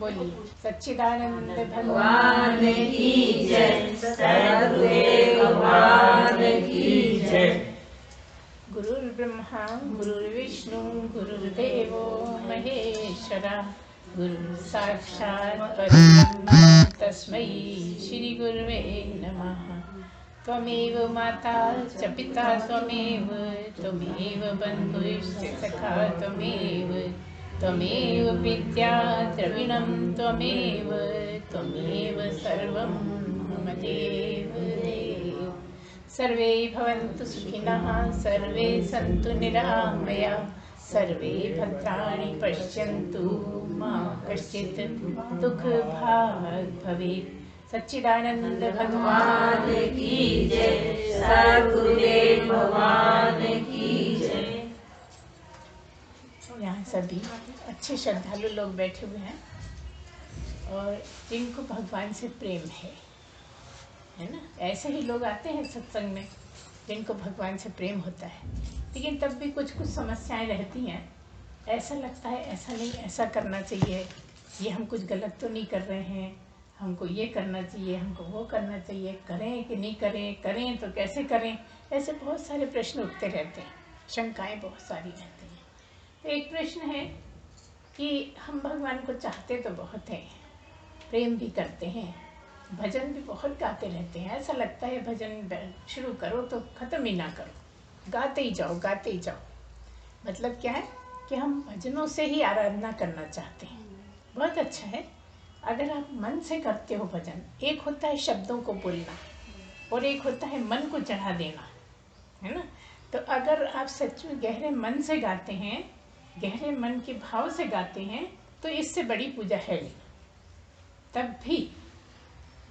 बोलिए सच्चिदानंद भगवान की जय, सद्गुरुदेव भगवान की जय। गुरुर्ब्रह्मा गुरुर्विष्णु गुरुर्देवो महेश्वरा, गुरु साक्षात् परब्रह्म तस्मै श्री गुरुवे नमः। त्वमेव माता च पिता त्वमेव, त्वमेव बन्धुश्च सखा त्वमेव, त्वमेव विद्या द्रविणं त्वमेव, त्वमेव सर्वं मम देव। सर्वे भवन्तु सुखिनः, सर्वे सन्तु निरामया, सर्वे भद्राणि पश्यन्तु मा कश्चित् दुःखभाग् भवेत्। सच्चिदानंद भगवान की जय, सद्गुरुदेव भगवान की जय। यहाँ सभी अच्छे श्रद्धालु लोग बैठे हुए हैं और जिनको भगवान से प्रेम है ना। ऐसे ही लोग आते हैं सत्संग में जिनको भगवान से प्रेम होता है, लेकिन तब भी कुछ समस्याएं रहती हैं। ऐसा लगता है ऐसा नहीं, ऐसा करना चाहिए, ये हम कुछ गलत तो नहीं कर रहे हैं, हमको ये करना चाहिए, हमको वो करना चाहिए, करें कि नहीं करें, करें तो कैसे करें। ऐसे बहुत सारे प्रश्न उठते रहते हैं, शंकाएं बहुत सारी रहती हैं। तो एक प्रश्न है कि हम भगवान को चाहते तो बहुत हैं, प्रेम भी करते हैं, भजन भी बहुत गाते रहते हैं। ऐसा लगता है भजन शुरू करो तो ख़त्म ही ना करो, गाते ही जाओ गाते ही जाओ। मतलब क्या है कि हम भजनों से ही आराधना करना चाहते हैं। बहुत अच्छा है अगर आप मन से करते हो भजन। एक होता है शब्दों को बोलना और एक होता है मन को चढ़ा देना, है ना। तो अगर आप सच में गहरे मन से गाते हैं, गहरे मन के भाव से गाते हैं, तो इससे बड़ी पूजा है नहीं। तब भी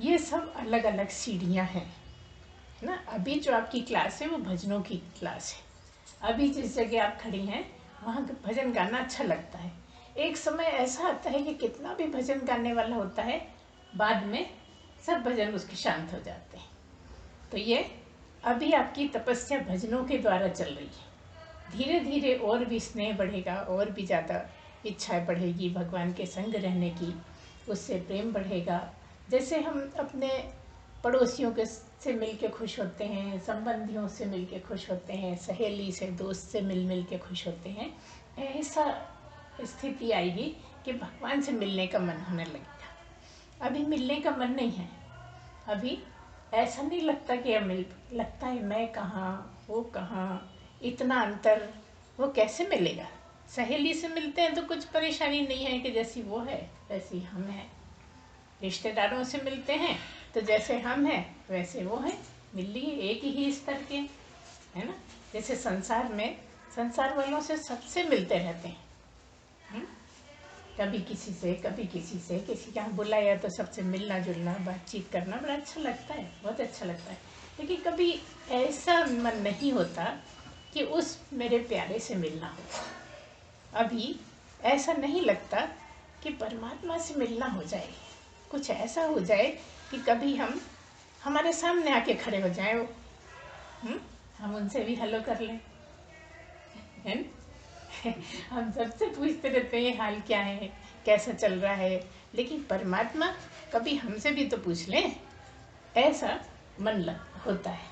ये सब अलग अलग सीढ़ियाँ हैं, है ना। अभी जो आपकी क्लास है वो भजनों की क्लास है। अभी जिस जगह आप खड़ी हैं वहाँ भजन गाना अच्छा लगता है। एक समय ऐसा आता है कि कितना भी भजन गाने वाला होता है, बाद में सब भजन उसके शांत हो जाते हैं। तो ये अभी आपकी तपस्या भजनों के द्वारा चल रही है। धीरे धीरे और भी स्नेह बढ़ेगा, और भी ज़्यादा इच्छा बढ़ेगी भगवान के संग रहने की, उससे प्रेम बढ़ेगा। जैसे हम अपने पड़ोसियों के से मिल के खुश होते हैं, संबंधियों से मिल के खुश होते हैं, सहेली से दोस्त से मिल के खुश होते हैं, ऐसा स्थिति आएगी कि भगवान से मिलने का मन होने लगेगा। अभी मिलने का मन नहीं है, अभी ऐसा नहीं लगता कि लगता है मैं कहाँ वो कहाँ, इतना अंतर, वो कैसे मिलेगा। सहेली से मिलते हैं तो कुछ परेशानी नहीं है कि जैसी वो है वैसी हम हैं। रिश्तेदारों से मिलते हैं तो जैसे हम हैं वैसे वो हैं, मिल लिए एक ही स्तर के, है ना। जैसे संसार में संसार वालों से सबसे मिलते रहते हैं, कभी किसी से कभी किसी से, किसी के यहाँ बुलाया तो सबसे मिलना जुलना बातचीत करना बड़ा अच्छा लगता है, बहुत अच्छा लगता है। लेकिन कभी ऐसा मन नहीं होता कि उस मेरे प्यारे से मिलना हो। अभी ऐसा नहीं लगता कि परमात्मा से मिलना हो जाए, कुछ ऐसा हो जाए कि कभी हम हमारे सामने आके खड़े हो जाए वो, हम उनसे भी हेलो कर लें, है ना। हम सबसे पूछते रहते हैं हाल क्या है, कैसा चल रहा है, लेकिन परमात्मा कभी हमसे भी तो पूछ लें, ऐसा मन होता है।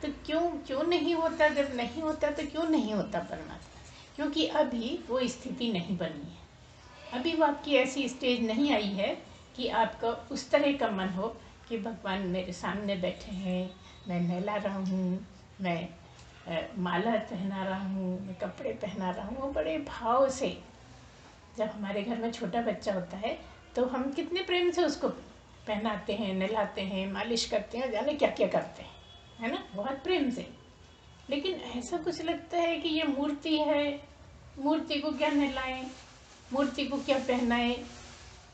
तो क्यों नहीं होता। जब नहीं होता तो क्यों नहीं होता परमात्मा, क्योंकि अभी वो स्थिति नहीं बनी है। अभी वो आपकी ऐसी स्टेज नहीं आई है कि आपका उस तरह का मन हो कि भगवान मेरे सामने बैठे हैं, मैं नहला रहा हूँ, मैं माला पहना रहा हूँ, मैं कपड़े पहना रहा हूँ। वो बड़े भाव से, जब हमारे घर में छोटा बच्चा होता है तो हम कितने प्रेम से उसको पहनाते हैं, नहलाते हैं, मालिश करते हैं, जाने क्या क्या करते हैं, है ना, बहुत प्रेम से। लेकिन ऐसा कुछ लगता है कि ये मूर्ति है, मूर्ति को क्या नहलाएं, मूर्ति को क्या पहनाएं।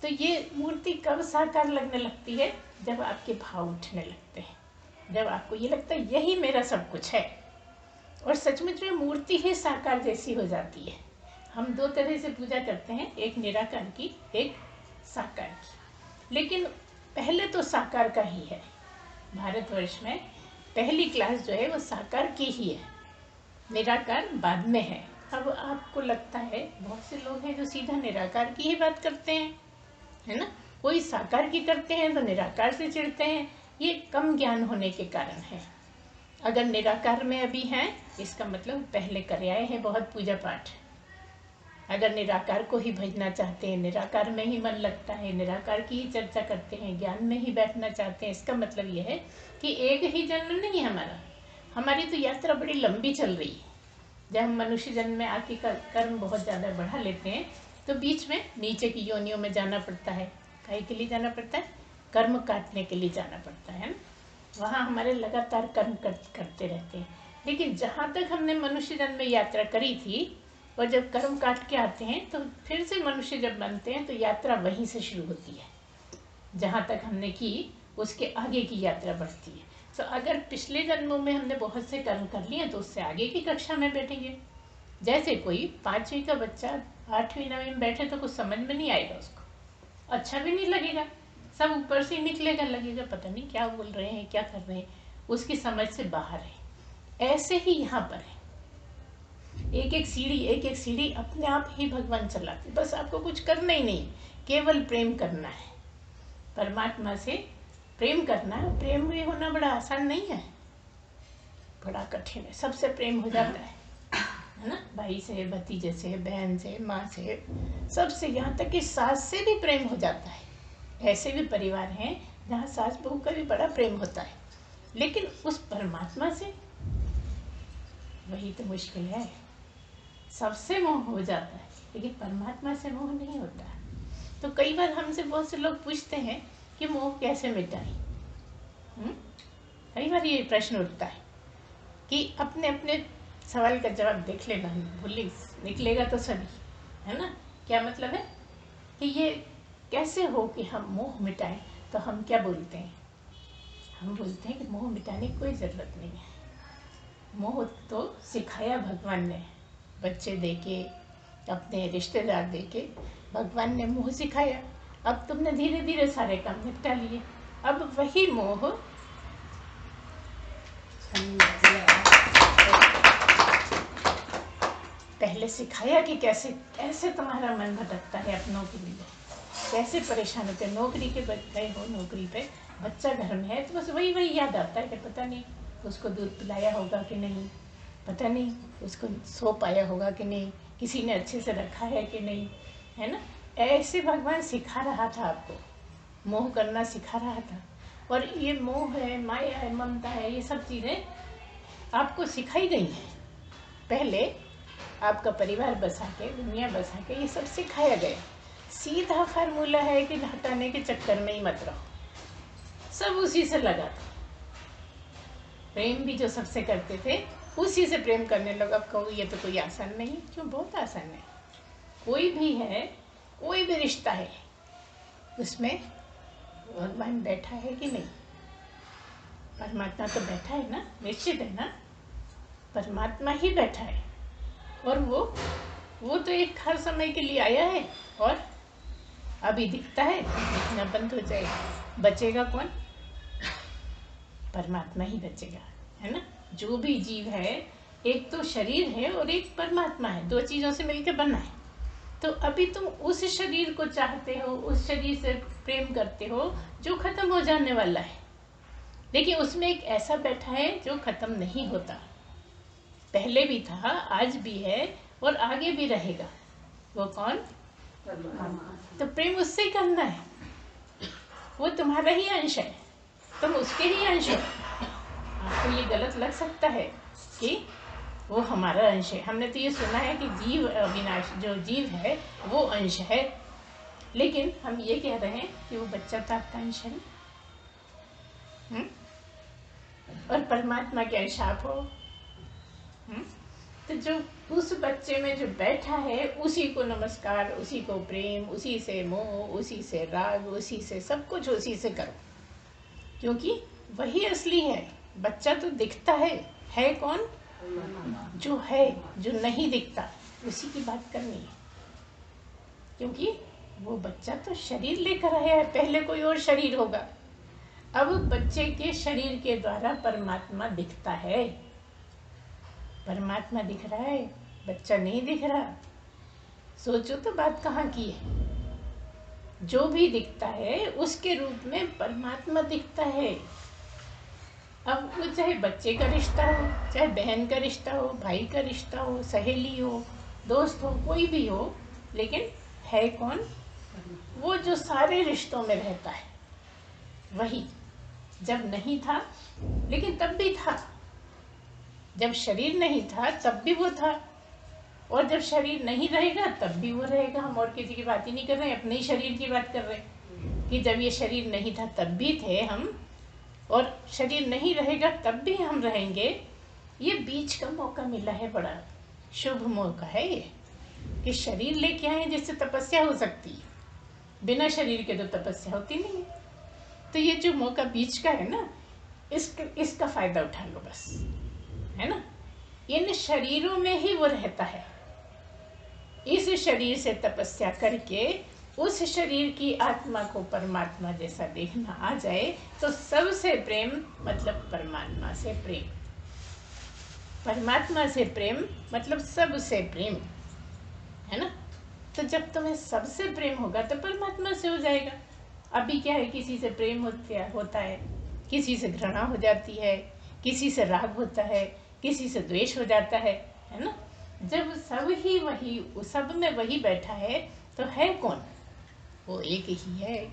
तो ये मूर्ति कब साकार लगने लगती है, जब आपके भाव उठने लगते हैं, जब आपको ये लगता है यही मेरा सब कुछ है, और सचमुच में मूर्ति ही साकार जैसी हो जाती है। हम दो तरह से पूजा करते हैं, एक निराकार की, एक साकार की। लेकिन पहले तो साकार का ही है। भारतवर्ष में पहली क्लास जो है वो साकार की ही है, निराकार बाद में है। अब आपको लगता है बहुत से लोग हैं जो सीधा निराकार की ही बात करते हैं, कोई साकार की करते हैं तो निराकार से चिढ़ते हैं। ये कम ज्ञान होने के कारण है। अगर निराकार में अभी हैं, इसका मतलब पहले कर आए हैं बहुत पूजा पाठ। अगर निराकार को ही भजना चाहते हैं, निराकार में ही मन लगता है, निराकार की ही चर्चा करते हैं, ज्ञान में ही बैठना चाहते हैं, इसका मतलब यह है कि एक ही जन्म नहीं हमारा, हमारी तो यात्रा बड़ी लंबी चल रही है। जब हम मनुष्य जन्म में आके कर्म बहुत ज़्यादा बढ़ा लेते हैं तो बीच में नीचे की योनियों में जाना पड़ता है। काहे के लिए जाना पड़ता है? कर्म काटने के लिए जाना पड़ता है ना। वहाँ हमारे लगातार कर्म करते रहते हैं। लेकिन जहाँ तक हमने मनुष्य जन्म में यात्रा करी थी, और जब कर्म काट के आते हैं तो फिर से मनुष्य जब बनते हैं तो यात्रा वहीं से शुरू होती है। जहाँ तक हमने की उसके आगे की यात्रा बढ़ती है। तो अगर पिछले जन्मों में हमने बहुत से कर्म कर लिए तो उससे आगे की कक्षा में बैठेंगे। जैसे कोई 5वीं का बच्चा 8वीं 9वीं में बैठे तो कुछ समझ में नहीं आएगा, उसको अच्छा भी नहीं लगेगा, सब ऊपर से निकलेगा, लगेगा पता नहीं क्या बोल रहे हैं, क्या कर रहे हैं, उसकी समझ से बाहर है। ऐसे ही यहाँ पर है, एक एक सीढ़ी अपने आप ही भगवान चलाते। बस आपको कुछ करना ही नहीं, केवल प्रेम करना है, परमात्मा से प्रेम करना है। प्रेम भी होना बड़ा आसान नहीं है, बड़ा कठिन है। सबसे प्रेम हो जाता है ना, भाई से, भतीजे से, बहन से, माँ से, सबसे, यहाँ तक कि सास से भी प्रेम हो जाता है। ऐसे भी परिवार हैं जहाँ सास बहू का भी बड़ा प्रेम होता है, लेकिन उस परमात्मा से वही तो मुश्किल है। सबसे मोह हो जाता है लेकिन परमात्मा से मोह नहीं होता। तो कई बार हमसे बहुत से लोग पूछते हैं कि मोह कैसे मिटाएं। कई बार ये प्रश्न उठता है कि अपने अपने सवाल का जवाब देख लेना, भूल निकलेगा तो सभी, है ना। क्या मतलब है कि ये कैसे हो कि हम मोह मिटाएं। तो हम क्या बोलते हैं? हम बोलते हैं कि मोह मिटाने की कोई ज़रूरत नहीं है। मोह तो सिखाया भगवान ने, बच्चे देके, अपने रिश्तेदार देके भगवान ने मोह सिखाया। अब तुमने धीरे धीरे सारे काम निपटा लिए, अब वही मोह पहले सिखाया कि कैसे कैसे तुम्हारा मन भटकता है अपनों के लिए, कैसे परेशान होते। नौकरी के गए हो, नौकरी पे बच्चा घर में है तो बस वही वही याद आता है कि पता नहीं उसको दूध पिलाया होगा कि नहीं, पता नहीं उसको सो पाया होगा कि नहीं, किसी ने अच्छे से रखा है कि नहीं, है ना। ऐसे भगवान सिखा रहा था आपको, मोह करना सिखा रहा था। और ये मोह है, माया है, ममता है, ये सब चीज़ें आपको सिखाई गई हैं। पहले आपका परिवार बसा के, दुनिया बसा के ये सब सिखाया गया। सीधा फार्मूला है कि हटाने के चक्कर में ही मत रहो, सब उसी से लगा था। प्रेम भी जो सबसे करते थे उसी से प्रेम करने लगा। अब कहो ये तो कोई आसान नहीं, क्यों? बहुत आसान है। कोई भी है, कोई भी रिश्ता है, उसमें भगवान बैठा है कि नहीं? परमात्मा तो बैठा है ना, निश्चित है ना, परमात्मा ही बैठा है। और वो तो एक हर समय के लिए आया है और अभी दिखता है, दिखना बंद हो जाएगा। बचेगा कौन? परमात्मा ही बचेगा, है ना। जो भी जीव है, एक तो शरीर है और एक परमात्मा है, दो चीज़ों से मिलकर बना है। तो अभी तुम उस शरीर को चाहते हो, उस शरीर से प्रेम करते हो जो खत्म हो जाने वाला है, लेकिन उसमें एक ऐसा बैठा है जो खत्म नहीं होता। पहले भी था, आज भी है और आगे भी रहेगा। वो कौन? तो प्रेम उससे ही करना है, वो तुम्हारा ही अंश है, तुम उसके ही अंश हो। आपको ये गलत लग सकता है कि वो हमारा अंश है। हमने तो ये सुना है कि जीव अविनाश, जो जीव है वो अंश है, लेकिन हम ये कह रहे हैं कि वो बच्चा तो आपका अंश है ना, और परमात्मा के अंश आप हो। तो जो उस बच्चे में जो बैठा है उसी को नमस्कार, उसी को प्रेम, उसी से मोह, उसी से राग, उसी से सब कुछ उसी से करो, क्योंकि वही असली है। बच्चा तो दिखता है कौन? जो है, जो नहीं दिखता, उसी की बात करनी है। क्योंकि वो बच्चा तो शरीर लेकर आया है, पहले कोई और शरीर होगा। अब बच्चे के शरीर के द्वारा परमात्मा दिखता है। परमात्मा दिख रहा है, बच्चा नहीं दिख रहा। सोचो तो बात कहाँ की है। जो भी दिखता है उसके रूप में परमात्मा दिखता है। अब वो चाहे बच्चे का रिश्ता हो, चाहे बहन का रिश्ता हो, भाई का रिश्ता हो, सहेली हो, दोस्त हो, कोई भी हो, लेकिन है कौन? वो जो सारे रिश्तों में रहता है वही। जब नहीं था लेकिन तब भी था, जब शरीर नहीं था तब भी वो था, और जब शरीर नहीं रहेगा तब भी वो रहेगा। हम और किसी की बात ही नहीं कर रहे हैं, अपने ही शरीर की बात कर रहे हैं कि जब ये शरीर नहीं था तब भी थे हम, और शरीर नहीं रहेगा तब भी हम रहेंगे। ये बीच का मौका मिला है, बड़ा शुभ मौका है ये, कि शरीर लेके आए जिससे तपस्या हो सकती है। बिना शरीर के तो तपस्या होती नहीं है। तो ये जो मौका बीच का है ना, इसका फायदा उठा लो बस, है ना। इन शरीरों में ही वो रहता है। इस शरीर से तपस्या करके उस शरीर की आत्मा को परमात्मा जैसा देखना आ जाए तो सबसे प्रेम मतलब परमात्मा से प्रेम, परमात्मा से प्रेम मतलब सबसे प्रेम, है ना। तो जब तुम्हें सबसे प्रेम होगा तो परमात्मा से हो जाएगा। अभी क्या है, किसी से प्रेम होता है, किसी से घृणा हो जाती है, किसी से राग होता है, किसी से द्वेष हो जाता है ना। जब सब में वही बैठा है तो है कौन? वो एक ही है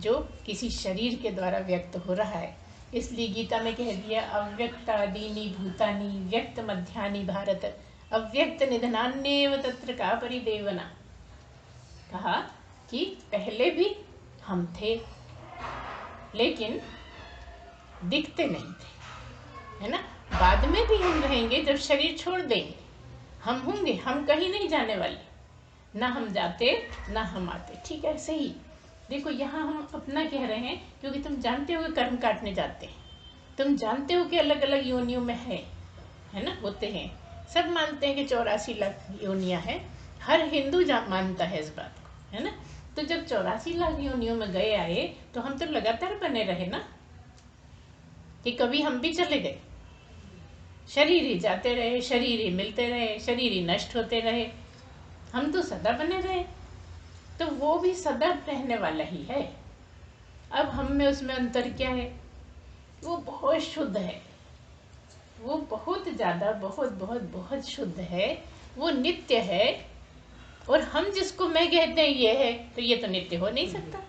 जो किसी शरीर के द्वारा व्यक्त हो रहा है। इसलिए गीता में कह दिया, अव्यक्तादीनि भूतानि व्यक्त मध्यानि भारत अव्यक्त निधनान्येव तत्र का परिदेवना। कहा कि पहले भी हम थे लेकिन दिखते नहीं थे, है ना। बाद में भी हम रहेंगे, जब शरीर छोड़ देंगे हम होंगे, हम कहीं नहीं जाने वाले, ना हम जाते ना हम आते। ठीक है, ऐसे ही देखो यहाँ हम अपना कह रहे हैं क्योंकि तुम जानते हो कि कर्म काटने जाते हैं, तुम जानते हो कि अलग अलग योनियों में है ना, होते हैं। सब मानते हैं कि 84 लाख योनियां हैं, हर हिंदू मानता है इस बात को, है ना। तो जब 84 लाख योनियों में गए आए तो हम तो लगातार बने रहे ना, कि कभी हम भी चले गए। शरीर ही जाते रहे, शरीर ही मिलते रहे, शरीर ही नष्ट होते रहे, हम तो सदा बने रहे। तो वो भी सदा रहने वाला ही है। अब हम में उसमें अंतर क्या है? वो बहुत शुद्ध है, वो बहुत ज्यादा बहुत बहुत बहुत शुद्ध है, वो नित्य है। और हम जिसको मैं कहते हैं ये है, तो ये तो नित्य हो नहीं सकता।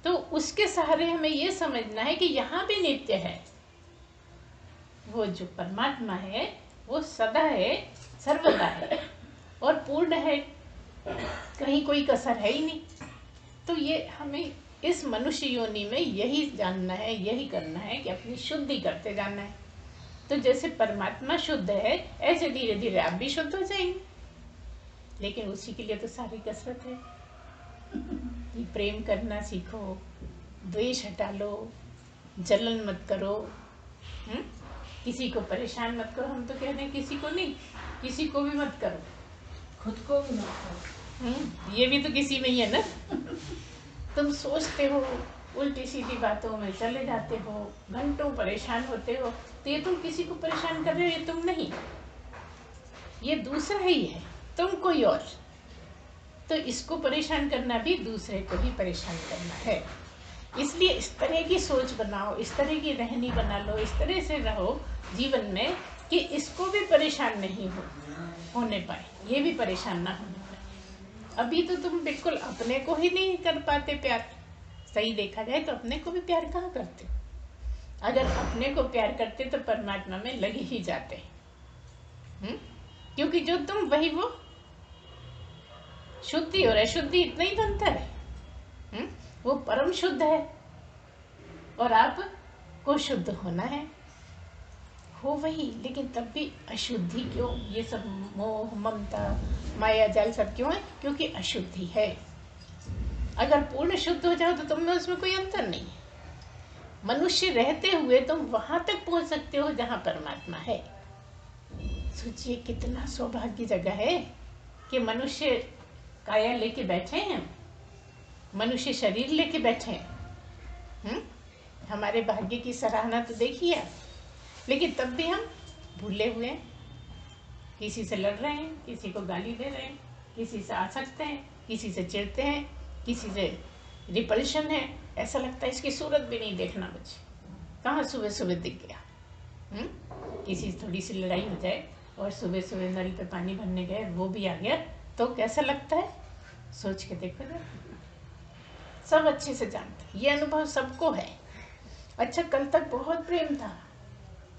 तो उसके सहारे हमें ये समझना है कि यहाँ भी नित्य है। वो जो परमात्मा है वो सदा है, सर्वदा है और पूर्ण है, कहीं कोई कसर है ही नहीं। तो ये हमें इस मनुष्य योनि में यही जानना है, यही करना है कि अपनी शुद्धि करते जाना है। तो जैसे परमात्मा शुद्ध है, ऐसे धीरे धीरे आप भी शुद्ध हो जाएंगे। लेकिन उसी के लिए तो सारी कसरत है कि प्रेम करना सीखो, द्वेष हटा लो, जलन मत करो, किसी को परेशान मत करो। हम तो कह रहे हैं किसी को नहीं, किसी को भी मत करो, खुद को भी मत करो। ये भी तो किसी में ही है ना। तुम सोचते हो, उल्टी सीधी बातों में चले जाते हो, घंटों परेशान होते हो, तो ये तुम किसी को परेशान कर रहे हो, ये तुम नहीं, ये दूसरा ही है, तुम कोई और। तो इसको परेशान करना भी दूसरे को ही परेशान करना है। इसलिए इस तरह की सोच बनाओ, इस तरह की रहनी बना लो, इस तरह से रहो जीवन में कि इसको भी परेशान नहीं होने पाए, ये भी परेशान ना होने पाए। अभी तो तुम बिल्कुल अपने को ही नहीं कर पाते प्यार। सही देखा जाए तो अपने को भी प्यार कहाँ करते। अगर अपने को प्यार करते तो परमात्मा में लगे ही जाते। क्योंकि जो तुम वही वो, शुद्धि और अशुद्धि इतना ही तो अंतर है। वो परम शुद्ध है और आप को शुद्ध होना है, हो वही, लेकिन तब भी अशुद्धि क्यों? ये सब मोह ममता माया जाल सब क्यों है? क्योंकि अशुद्धि है। अगर पूर्ण शुद्ध हो जाओ तो तुम में उसमें कोई अंतर नहीं है। मनुष्य रहते हुए तुम वहां तक पहुंच सकते हो जहां परमात्मा है। सोचिए कितना सौभाग्य जगह है कि मनुष्य काया लेके बैठे हैं, मनुष्य शरीर लेके बैठे हैं। हमारे भाग्य की सराहना तो देखिए आप। लेकिन तब भी हम भूले हुए हैं, किसी से लड़ रहे हैं, किसी को गाली दे रहे हैं, किसी से आसक्त हैं, किसी से चिढ़ते हैं, किसी से रिपल्शन है, ऐसा लगता है इसकी सूरत भी नहीं देखना मुझे, कहाँ सुबह सुबह दिख गया। किसी से थोड़ी सी लड़ाई हो जाए और सुबह सुबह नल पे पानी भरने गए वो भी आ गया, तो कैसा लगता है, सोच के देखो ना। सब अच्छे से जानते हैं, ये अनुभव सबको है। अच्छा, कल तक बहुत प्रेम था,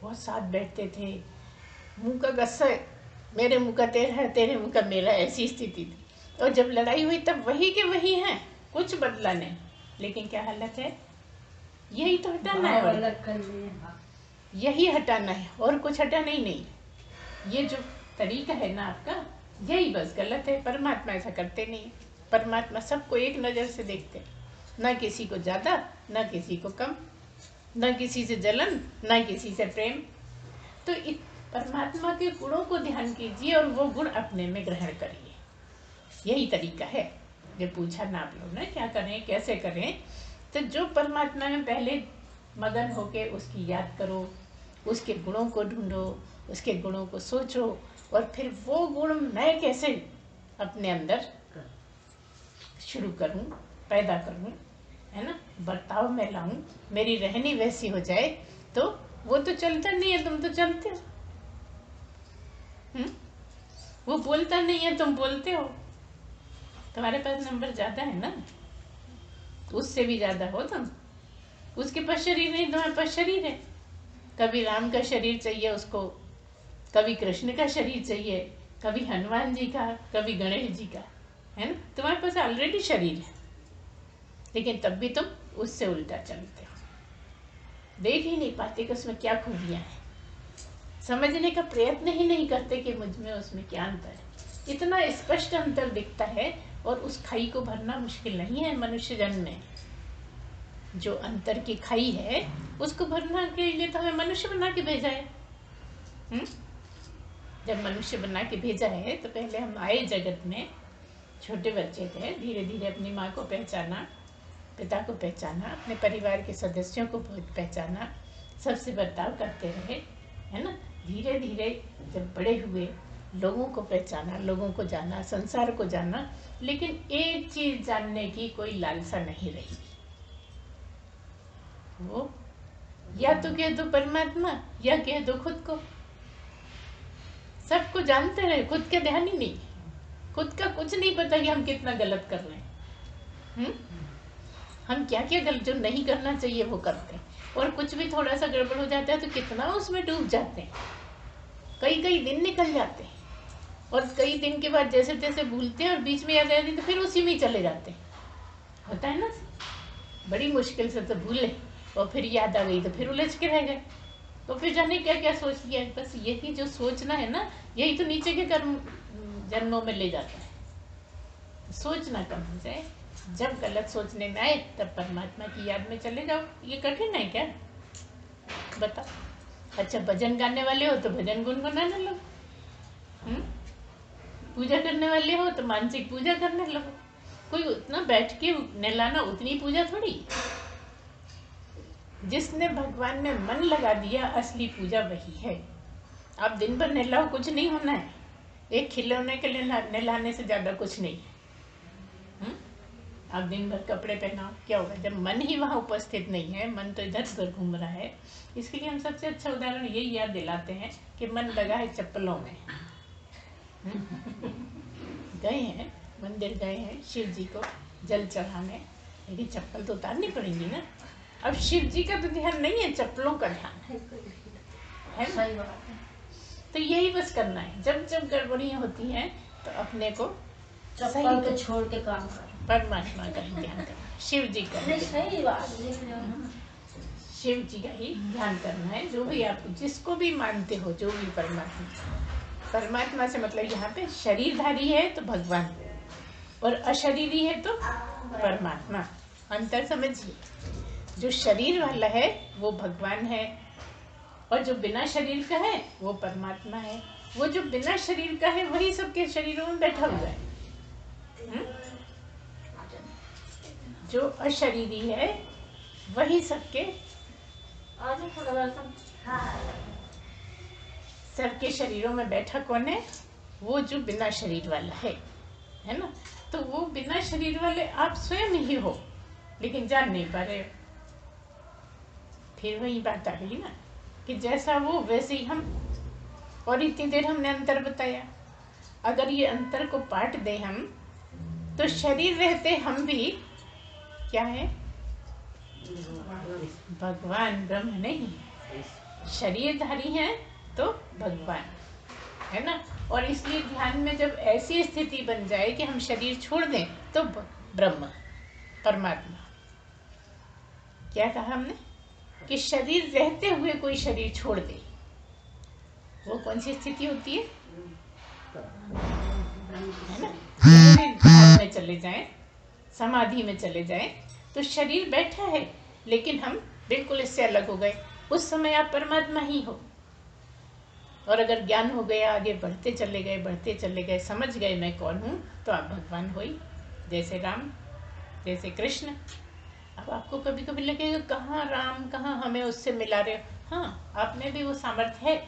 बहुत साथ बैठते थे, मुंह का गस्सा मेरे मुंह का तेरा है, तेरे मुंह का मेरा, ऐसी स्थिति थी। और जब लड़ाई हुई तब वही के वही हैं, कुछ बदला नहीं। लेकिन क्या हालत है, यही तो हटाना है, और यही हटाना है, और कुछ हटाना ही नहीं। ये जो तरीका है ना आपका, यही बस गलत है। परमात्मा ऐसा करते नहीं। परमात्मा सबको एक नज़र से देखते, ना किसी को ज़्यादा ना किसी को कम, ना किसी से जलन ना किसी से प्रेम। तो परमात्मा के गुणों को ध्यान कीजिए और वो गुण अपने में ग्रहण करिए, यही तरीका है। जो पूछा ना आप लोग ना क्या करें कैसे करें, तो जो परमात्मा में पहले मगन होके उसकी याद करो, उसके गुणों को ढूंढो, उसके गुणों को सोचो, और फिर वो गुण मैं कैसे अपने अंदर शुरू करूं, पैदा करूं, है ना, बर्ताव में लाऊं, मेरी रहनी वैसी हो जाए। तो वो तो चलता नहीं है, तुम तो चलते हो। वो बोलता नहीं है, तुम बोलते हो। तुम्हारे पास नंबर ज्यादा है ना, उससे भी ज्यादा हो तुम। उसके पास शरीर नहीं, तुम्हारे पास शरीर है। कभी राम का शरीर चाहिए उसको, कभी कृष्ण का शरीर चाहिए, कभी हनुमान जी का, कभी गणेश जी का, है ना। तुम्हारे पास ऑलरेडी शरीर है, लेकिन तब भी तुम उससे उल्टा चलते हो। देख ही नहीं पाते कि उसमें क्या खूबियां हैं, समझने का प्रयत्न ही नहीं करते कि मुझ में उसमें क्या अंतर है। इतना स्पष्ट अंतर दिखता है, और उस खाई को भरना मुश्किल नहीं है मनुष्य जन्म में। जो अंतर की खाई है उसको भरना के लिए तो हमें मनुष्य बना के भेजा है। जब मनुष्य बना के भेजा है तो पहले हम आए जगत में, छोटे बच्चे थे, धीरे धीरे अपनी माँ को पहचाना, पिता को पहचाना, अपने परिवार के सदस्यों को पहचाना, सबसे बर्ताव करते रहे, है ना। धीरे धीरे जब बड़े हुए, लोगों को पहचाना, लोगों को जाना, संसार को जाना, लेकिन एक चीज जानने की कोई लालसा नहीं रही। वो या तो कह दो परमात्मा या कह दो खुद को। सबको जानते रहे, खुद का ध्यान ही नहीं, खुद का कुछ नहीं पता कि हम कितना गलत कर रहे हैं। हम क्या क्या गलत जो नहीं करना चाहिए वो करते हैं, और कुछ भी थोड़ा सा गड़बड़ हो जाता है तो कितना उसमें डूब जाते हैं। कई कई दिन निकल जाते हैं, और कई दिन के बाद जैसे तैसे भूलते हैं, और बीच में याद आती तो फिर उसी में चले जाते हैं। होता है ना, बड़ी मुश्किल से तो भूले और फिर याद आ गई तो फिर उलझ के रह गए, तो फिर जाने क्या क्या सोच लिया। बस यही जो सोचना है ना, यही तो नीचे के कर्म जन्मों में ले जाता है। सोचना कम हो जाए, जब गलत सोचने में आए तब परमात्मा की याद में चले जाओ। ये कठिन है क्या, बताओ। अच्छा, भजन गाने वाले हो तो भजन गुनगुनाने लगो, पूजा करने वाले हो तो मानसिक पूजा करने लगो। कोई उतना बैठ के नहलाना उतनी पूजा थोड़ी। जिसने भगवान में मन लगा दिया, असली पूजा वही है। आप दिन भर नहलाओ, कुछ नहीं होना है। एक खिलौने के लिए नहलाने से ज्यादा कुछ नहीं है। आप दिन भर कपड़े पहनाओ, क्या होगा जब मन ही वहां उपस्थित नहीं है, मन तो इधर उधर घूम रहा है। इसके लिए हम सबसे अच्छा उदाहरण यही याद दिलाते हैं कि मन लगा है चप्पलों में। गए हैं मंदिर, गए हैं शिव जी को जल चढ़ाने, लेकिन चप्पल तो उतारनी पड़ेगी ना। अब शिव जी का तो ध्यान नहीं है, चप्पलों का ध्यान है सही बात है। तो यही बस करना है, जब जब गड़बड़ियाँ होती हैं तो अपने को चप्पल को छोड़ के काम कर, परमात्मा का ही ध्यान करना, शिव जी का सही बात, शिव जी का ही ध्यान करना है। जो भी आप जिसको भी मानते हो, जो भी परमात्मा से मतलब यहाँ पे शरीरधारी है तो भगवान, और अशरीरी है तो परमात्मा। अंतर समझिए, जो शरीर वाला है वो भगवान है, और जो बिना शरीर का है वो परमात्मा है। वो जो बिना शरीर का है वही सबके शरीरों में बैठा हुआ है। जो अशरीरी है वही सबके शरीरों में बैठा कौन है, वो जो बिना शरीर वाला है ना। तो वो बिना शरीर वाले आप स्वयं ही हो, लेकिन जान नहीं पा रहे हो। फिर वही बात आ गई ना कि जैसा वो वैसे ही हम। और इतनी देर हमने अंतर बताया, अगर ये अंतर को पाट दें हम, तो शरीर रहते हम भी क्या है? भगवान, ब्रह्म नहीं। शरीरधारी हैं तो भगवान, है ना। और इसलिए ध्यान में जब ऐसी स्थिति बन जाए कि हम शरीर छोड़ दें तो ब्रह्म, परमात्मा। क्या कहा हमने? कि शरीर रहते हुए कोई शरीर छोड़ दे, वो कौन सी स्थिति होती है? है ना। ध्यान में चले जाएं, समाधि में चले जाएं, तो शरीर बैठा है लेकिन हम बिल्कुल इससे अलग हो गए। उस समय आप परमात्मा ही हो। और अगर ज्ञान हो गया, आगे बढ़ते चले गए, समझ गए मैं कौन हूँ, तो आप भगवान हो ही। जैसे राम, जैसे कृष्ण। अब आपको कभी कभी लगेगा कहाँ राम, कहाँ हमें उससे मिला रहे हो। हाँ, आप में भी वो सामर्थ्य है,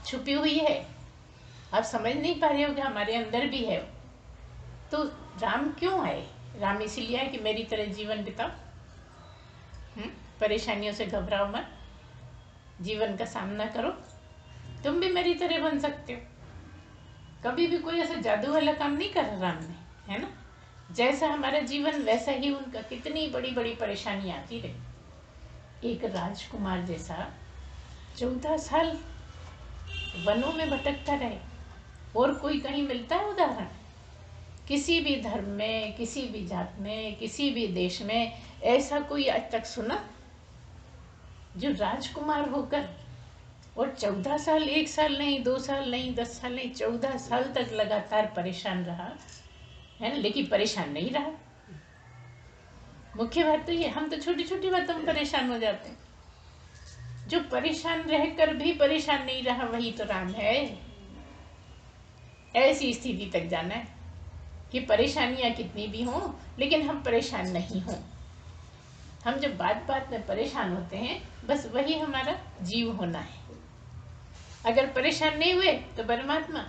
छुपी हुई है, आप समझ नहीं पा रहे हो कि हमारे अंदर भी है। तो राम क्यों आए? राम इसीलिए आए कि मेरी तरह जीवन बिताओ, परेशानियों से घबराओ मत, जीवन का सामना करो, तुम भी मेरी तरह बन सकते हो। कभी भी कोई ऐसा जादू वाला काम नहीं करा राम ने, है ना। जैसा हमारा जीवन वैसा ही उनका। कितनी बड़ी बड़ी परेशानी आती रही। एक राजकुमार जैसा 14 साल वनों में भटकता रहे, और कोई कहीं मिलता है उदाहरण? किसी भी धर्म में, किसी भी जात में, किसी भी देश में ऐसा कोई आज तक सुना जो राजकुमार होकर और 14 साल, 1 साल नहीं, 2 साल नहीं, 10 साल नहीं, 14 साल तक लगातार परेशान रहा, है ना। लेकिन परेशान नहीं रहा। मुख्य बात तो ये, हम तो छोटी छोटी बातों में परेशान हो जाते हैं। जो परेशान रहकर भी परेशान नहीं रहा, वही तो राम है। ऐसी स्थिति तक जाना है कि परेशानियां कितनी भी हों, लेकिन हम परेशान नहीं हों। हम जब बात बात में परेशान होते हैं, बस वही हमारा जीव होना है। अगर परेशान नहीं हुए तो परमात्मा।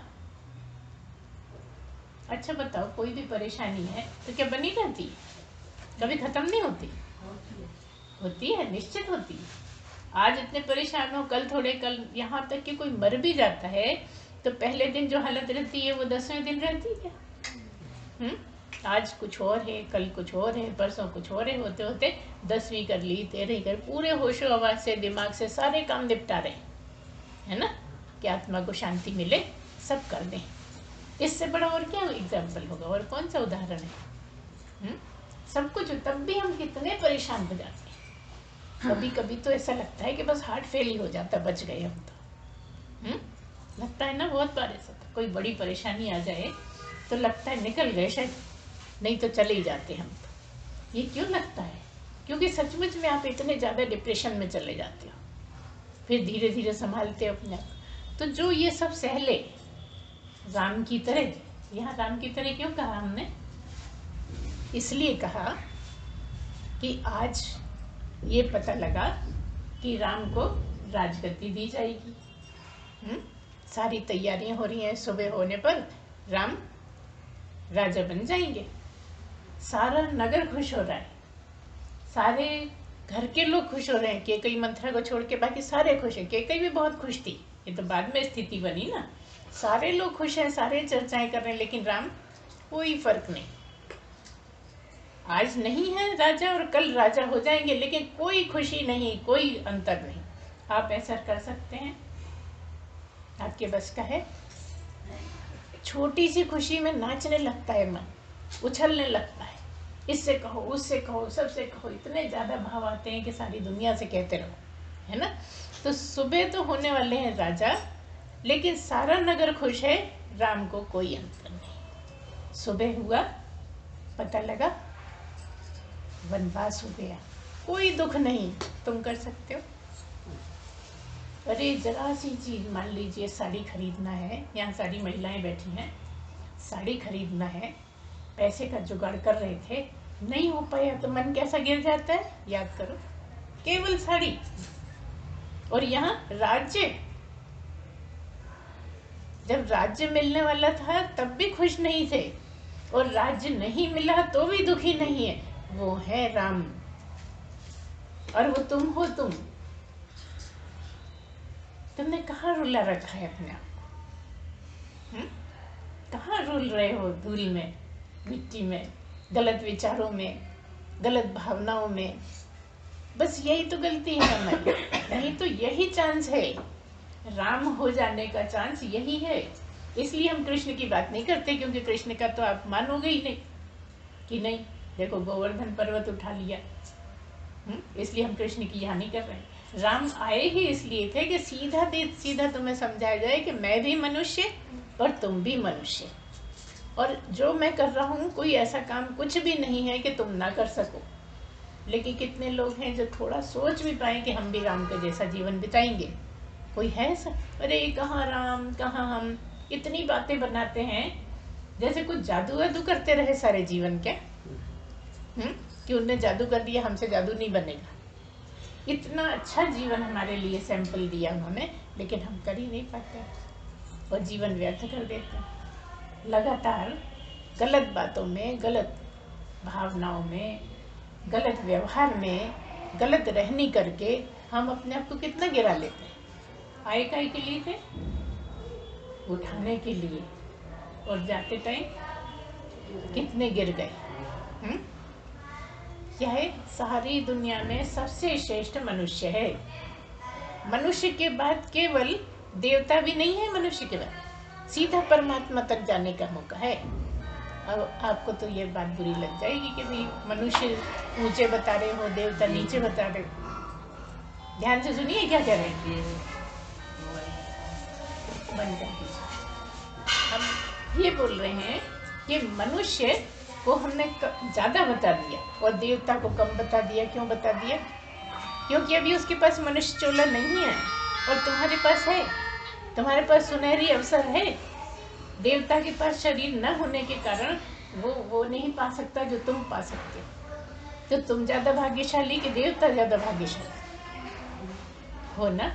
अच्छा बताओ, कोई भी परेशानी है तो क्या बनी रहती है? कभी खत्म नहीं होती? होती है, निश्चित होती है। आज इतने परेशान हो, कल थोड़े, कल यहाँ तक कि कोई मर भी जाता है तो पहले दिन जो हालत रहती है वो 10वें दिन रहती है। आज कुछ और है, कल कुछ और है, परसों कुछ और है, होते होते 10वीं कर ली, 13वीं कर, पूरे होशो आवाज से, दिमाग से सारे काम निपटा रहे, है ना, कि आत्मा को शांति मिले, सब कर दें। इससे बड़ा और क्या एग्जाम्पल होगा? और कौन सा उदाहरण है? सब कुछ, तब भी हम कितने परेशान हो जाते हैं। कभी कभी तो ऐसा लगता है कि बस हार्ट फेल ही हो जाता, बच गए हम तो। लगता है ना, बहुत बार ऐसा था, कोई बड़ी परेशानी आ जाए तो लगता है निकल गए शायद, नहीं तो चले ही जाते हम तो। ये क्यों लगता है? क्योंकि सचमुच में आप इतने ज़्यादा डिप्रेशन में चले जाते हो, फिर धीरे धीरे संभालते हो अपने आप। तो जो ये सब सहले राम की तरह, यहाँ राम की तरह क्यों कहा हमने? इसलिए कहा कि आज ये पता लगा कि राम को राजगद्दी दी जाएगी। सारी तैयारियां हो रही हैं, सुबह होने पर राम राजा बन जाएंगे। सारा नगर खुश हो रहा है, सारे घर के लोग खुश हो रहे हैं। केकई मंथरा को छोड़ के बाकी सारे खुश हैं। केकई भी बहुत खुश थी, ये तो बाद में स्थिति बनी ना। सारे लोग खुश हैं, सारे चर्चाएं कर रहे हैं, लेकिन राम कोई फर्क नहीं। आज नहीं है राजा और कल राजा हो जाएंगे, लेकिन कोई खुशी नहीं, कोई अंतर नहीं। आप ऐसा कर सकते हैं? आपके बस का है? छोटी सी खुशी में नाचने लगता है मन, उछलने लगता है, इससे कहो, उससे कहो, सबसे कहो, इतने ज्यादा भाव आते हैं कि सारी दुनिया से कहते रहो, है ना। तो सुबह तो होने वाले हैं राजा, लेकिन सारा नगर खुश है, राम को कोई अंतर नहीं। सुबह हुआ, पता लगा वनवास हो गया, कोई दुख नहीं। तुम कर सकते हो? अरे जरा सी चीज, मान लीजिए साड़ी खरीदना है, यहाँ सारी महिलाएं बैठी हैं, साड़ी खरीदना है, पैसे का जुगाड़ कर रहे थे, नहीं हो पाया तो मन कैसा गिर जाता है? याद करो, केवल साड़ी। और यहाँ राज्य, जब राज्य मिलने वाला था तब भी खुश नहीं थे, और राज्य नहीं मिला तो भी दुखी नहीं है, वो है राम। और वो तुम हो। तुमने कहाँ रुला रखा है अपने आप को? कहाँ रुल रहे हो? धूल में, मिट्टी में, गलत विचारों में, गलत भावनाओं में। बस यही तो गलती है हमारी। नहीं तो यही चांस है, राम हो जाने का चांस यही है। इसलिए हम कृष्ण की बात नहीं करते, क्योंकि कृष्ण का तो आप मानोगे ही नहीं कि नहीं, देखो गोवर्धन पर्वत उठा लिया। इसलिए हम कृष्ण की यहाँ नहीं कर रहे हैं। राम आए ही इसलिए थे कि सीधा तुम्हें समझाया जाए कि मैं भी मनुष्य और तुम भी मनुष्य, और जो मैं कर रहा हूँ कोई ऐसा काम कुछ भी नहीं है कि तुम ना कर सको। लेकिन कितने लोग हैं जो थोड़ा सोच भी पाए कि हम भी राम के जैसा जीवन बिताएंगे? कोई है ऐसा? अरे कहाँ राम, कहाँ हम, इतनी बातें बनाते हैं जैसे कुछ जादू वादू करते रहे सारे जीवन क्या? कि उनने जादू कर दिया, हमसे जादू नहीं बनेगा। इतना अच्छा जीवन हमारे लिए सैंपल दिया उन्होंने, लेकिन हम कर ही नहीं पाते और जीवन व्यर्थ कर देते हैं। लगातार गलत बातों में, गलत भावनाओं में, गलत व्यवहार में, गलत रहनी करके हम अपने आप को कितना गिरा लेते हैं। आए काय के लिए थे? उठाने के लिए, और जाते टाइम कितने गिर गए। क्या है? सारी दुनिया में सबसे श्रेष्ठ मनुष्य है। मनुष्य के बाद केवल देवता भी नहीं है, मनुष्य के बाद सीधा परमात्मा तक जाने का मौका है। अब आपको तो ये बात बुरी लग जाएगी कि भाई मनुष्य ऊंचे बता रहे हो, देवता नीचे बता रहे हो। ध्यान से सुनिए क्या कह रहे हैं। बंद कर दीजिए। हम ये बोल रहे हैं कि मनुष्य को हमने ज्यादा बता दिया और देवता को कम बता दिया। क्यों बता दिया? क्योंकि अभी उसके पास मनुष्य चोला नहीं है और तुम्हारे पास है। तुम्हारे पास सुनहरी अवसर है। देवता के पास शरीर न होने के कारण वो नहीं पा सकता जो तुम पा सकते हो। तो तुम ज्यादा भाग्यशाली कि देवता ज्यादा भाग्यशाली हो ना?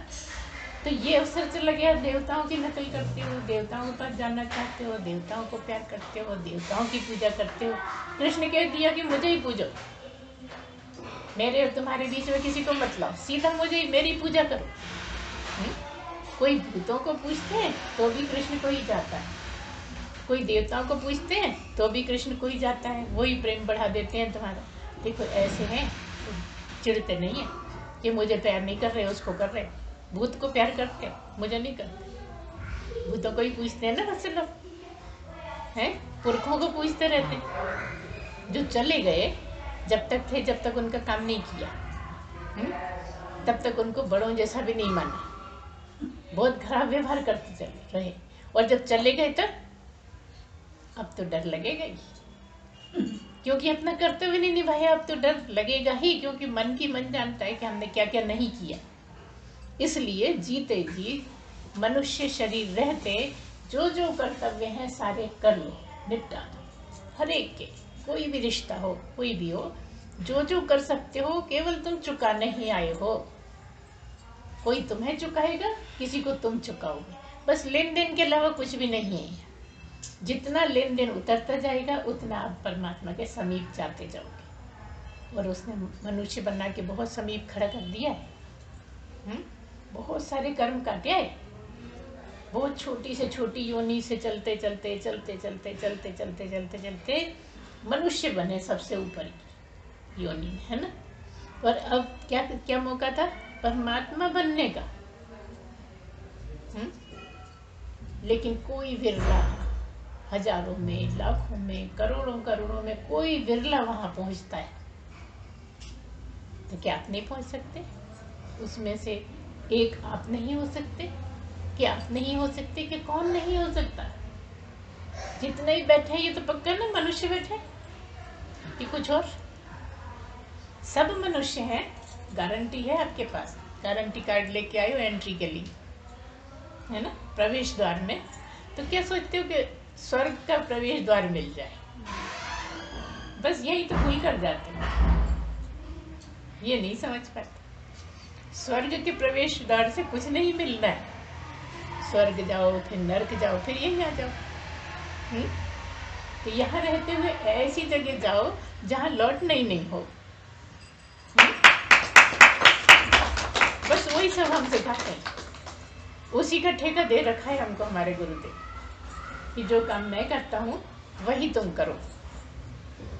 तो ये अवसर चला गया, देवताओं की नकल करते हो, देवताओं के पास जाना चाहते हो, देवताओं को प्यार करते हो, देवताओं की पूजा करते हो। कृष्ण कह दिया कि मुझे ही पूजो, मेरे और तुम्हारे बीच में किसी को मत लाओ, सीधा मुझे ही, मेरी पूजा करो। कोई भूतों को पूछते हैं तो भी कृष्ण को ही जाता है, कोई देवताओं को पूछते हैं तो भी कृष्ण को ही जाता है। वही प्रेम बढ़ा देते हैं तुम्हारा। देखो ऐसे हैं, चिढ़ते नहीं है कि मुझे प्यार नहीं कर रहे, उसको कर रहे। भूत को प्यार करते, मुझे नहीं करते। भूतों को ही पूछते हैं ना बच्चे लोग, हैं? पुरखों को पूछते रहते जो चले गए। जब तक थे, जब तक उनका काम नहीं किया, तब तक उनको बड़ों जैसा भी नहीं माना, बहुत खराब व्यवहार करते चले रहे। और जब चले गए तब अब तो डर लगेगा ही, क्योंकि अपना कर्तव्य नहीं निभाया। अब तो डर लगेगा ही, क्योंकि मन की मन जानता है कि हमने क्या क्या नहीं किया। इसलिए जीते जी मनुष्य शरीर रहते जो जो कर्तव्य हैं सारे कर लो, निपटा दो। हर एक के, कोई भी रिश्ता हो, कोई भी हो, जो जो कर सकते हो, केवल तुम चुकाने ही आए हो। कोई तुम्हें चुकाएगा, किसी को तुम चुकाओगे। बस लेन देन के अलावा कुछ भी नहीं है। जितना लेन देन उतरता जाएगा उतना आप परमात्मा के समीप जाते जाओगे। और उसने मनुष्य बना के बहुत समीप खड़ा कर दिया है। बहुत सारे कर्म काटे है। बहुत छोटी से छोटी योनि से चलते चलते चलते चलते चलते चलते चलते चलते मनुष्य बने सबसे ऊपर की योनि में, है ना? और अब क्या क्या मौका था परमात्मा बनने का। लेकिन कोई विरला, हजारों में, लाखों में, करोड़ों करोड़ों में कोई विरला वहां पहुंचता है। तो क्या आप नहीं पहुंच सकते? उसमें से एक आप नहीं हो सकते? कि आप नहीं हो सकते कि कौन नहीं हो सकता? जितने ही बैठे ये तो पक्का ना मनुष्य बैठे कि कुछ और? सब मनुष्य हैं। गारंटी है आपके पास, गारंटी कार्ड लेके आए हो एंट्री के लिए, है ना? प्रवेश द्वार में। तो क्या सोचते हो कि स्वर्ग का प्रवेश द्वार मिल जाए? बस यही तो भूल कर जाते हैं, ये नहीं समझ पाते। स्वर्ग के प्रवेश द्वार से कुछ नहीं मिलना है। स्वर्ग जाओ, फिर नर्क जाओ, फिर यहीं आ जाओ। तो यहाँ रहते हुए ऐसी जगह जाओ जहाँ लौटना ही नहीं हो। बस वही सब हम सिखाते हैं, उसी का ठेका दे रखा है हमको हमारे गुरुदेव कि जो काम मैं करता हूँ वही तुम करो,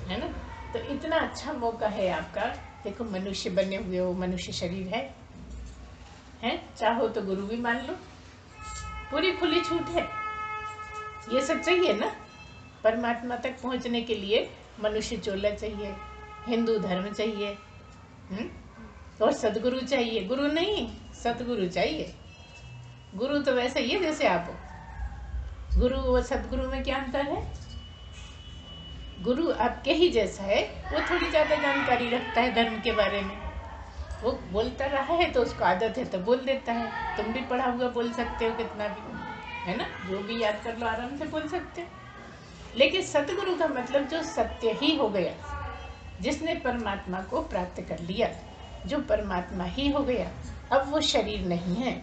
है ना। तो इतना अच्छा मौका है आपका। देखो मनुष्य बने हुए हो, मनुष्य शरीर है, चाहो तो गुरु भी मान लो, पूरी खुली छूट है। ये सच्चाई है ना। परमात्मा तक पहुंचने के लिए मनुष्य चोला चाहिए, हिंदू धर्म चाहिए, और सदगुरु चाहिए। गुरु नहीं, सदगुरु चाहिए। गुरु तो वैसा ही है जैसे आप हो। गुरु और सदगुरु में क्या अंतर है? गुरु आपके ही जैसा है, वो थोड़ी ज्यादा जानकारी रखता है धर्म के बारे में। वो बोलता रहा है तो उसको आदत है तो बोल देता है। तुम भी पढ़ा हुआ बोल सकते हो कितना भी, है ना, जो भी याद कर लो आराम से बोल सकते हो। लेकिन सतगुरु का मतलब जो सत्य ही हो गया, जिसने परमात्मा को प्राप्त कर लिया, जो परमात्मा ही हो गया। अब वो शरीर नहीं है।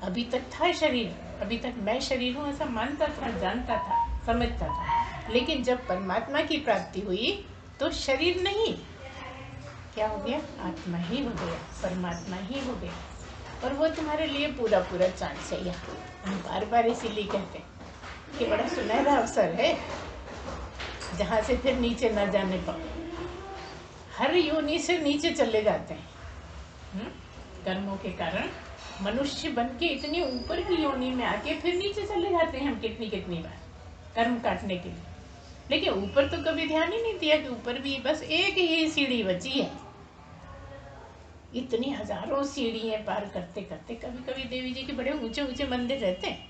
अभी तक था शरीर, अभी तक मैं शरीर हूँ ऐसा मानता था, जानता था, समझता था। लेकिन जब परमात्मा की प्राप्ति हुई तो शरीर नहीं, क्या हो गया? आत्मा ही हो गया, परमात्मा ही हो गया। और वो तुम्हारे लिए पूरा पूरा चांस है। यहाँ हम बार बार इसीलिए कहते हैं कि बड़ा सुनहरा अवसर है जहाँ से फिर नीचे न जाने पाओ। हर योनि से नीचे चले जाते हैं कर्मों के कारण। मनुष्य बन के इतनी ऊपर की योनि में आके फिर नीचे चले जाते हैं हम कितनी कितनी बार कर्म काटने के लिए। लेकिन ऊपर तो कभी ध्यान ही नहीं दिया कि ऊपर भी बस एक ही सीढ़ी बची है। इतनी हजारों सीढ़ियां पार करते करते, कभी कभी देवी जी के बड़े ऊंचे ऊंचे मंदिर रहते हैं,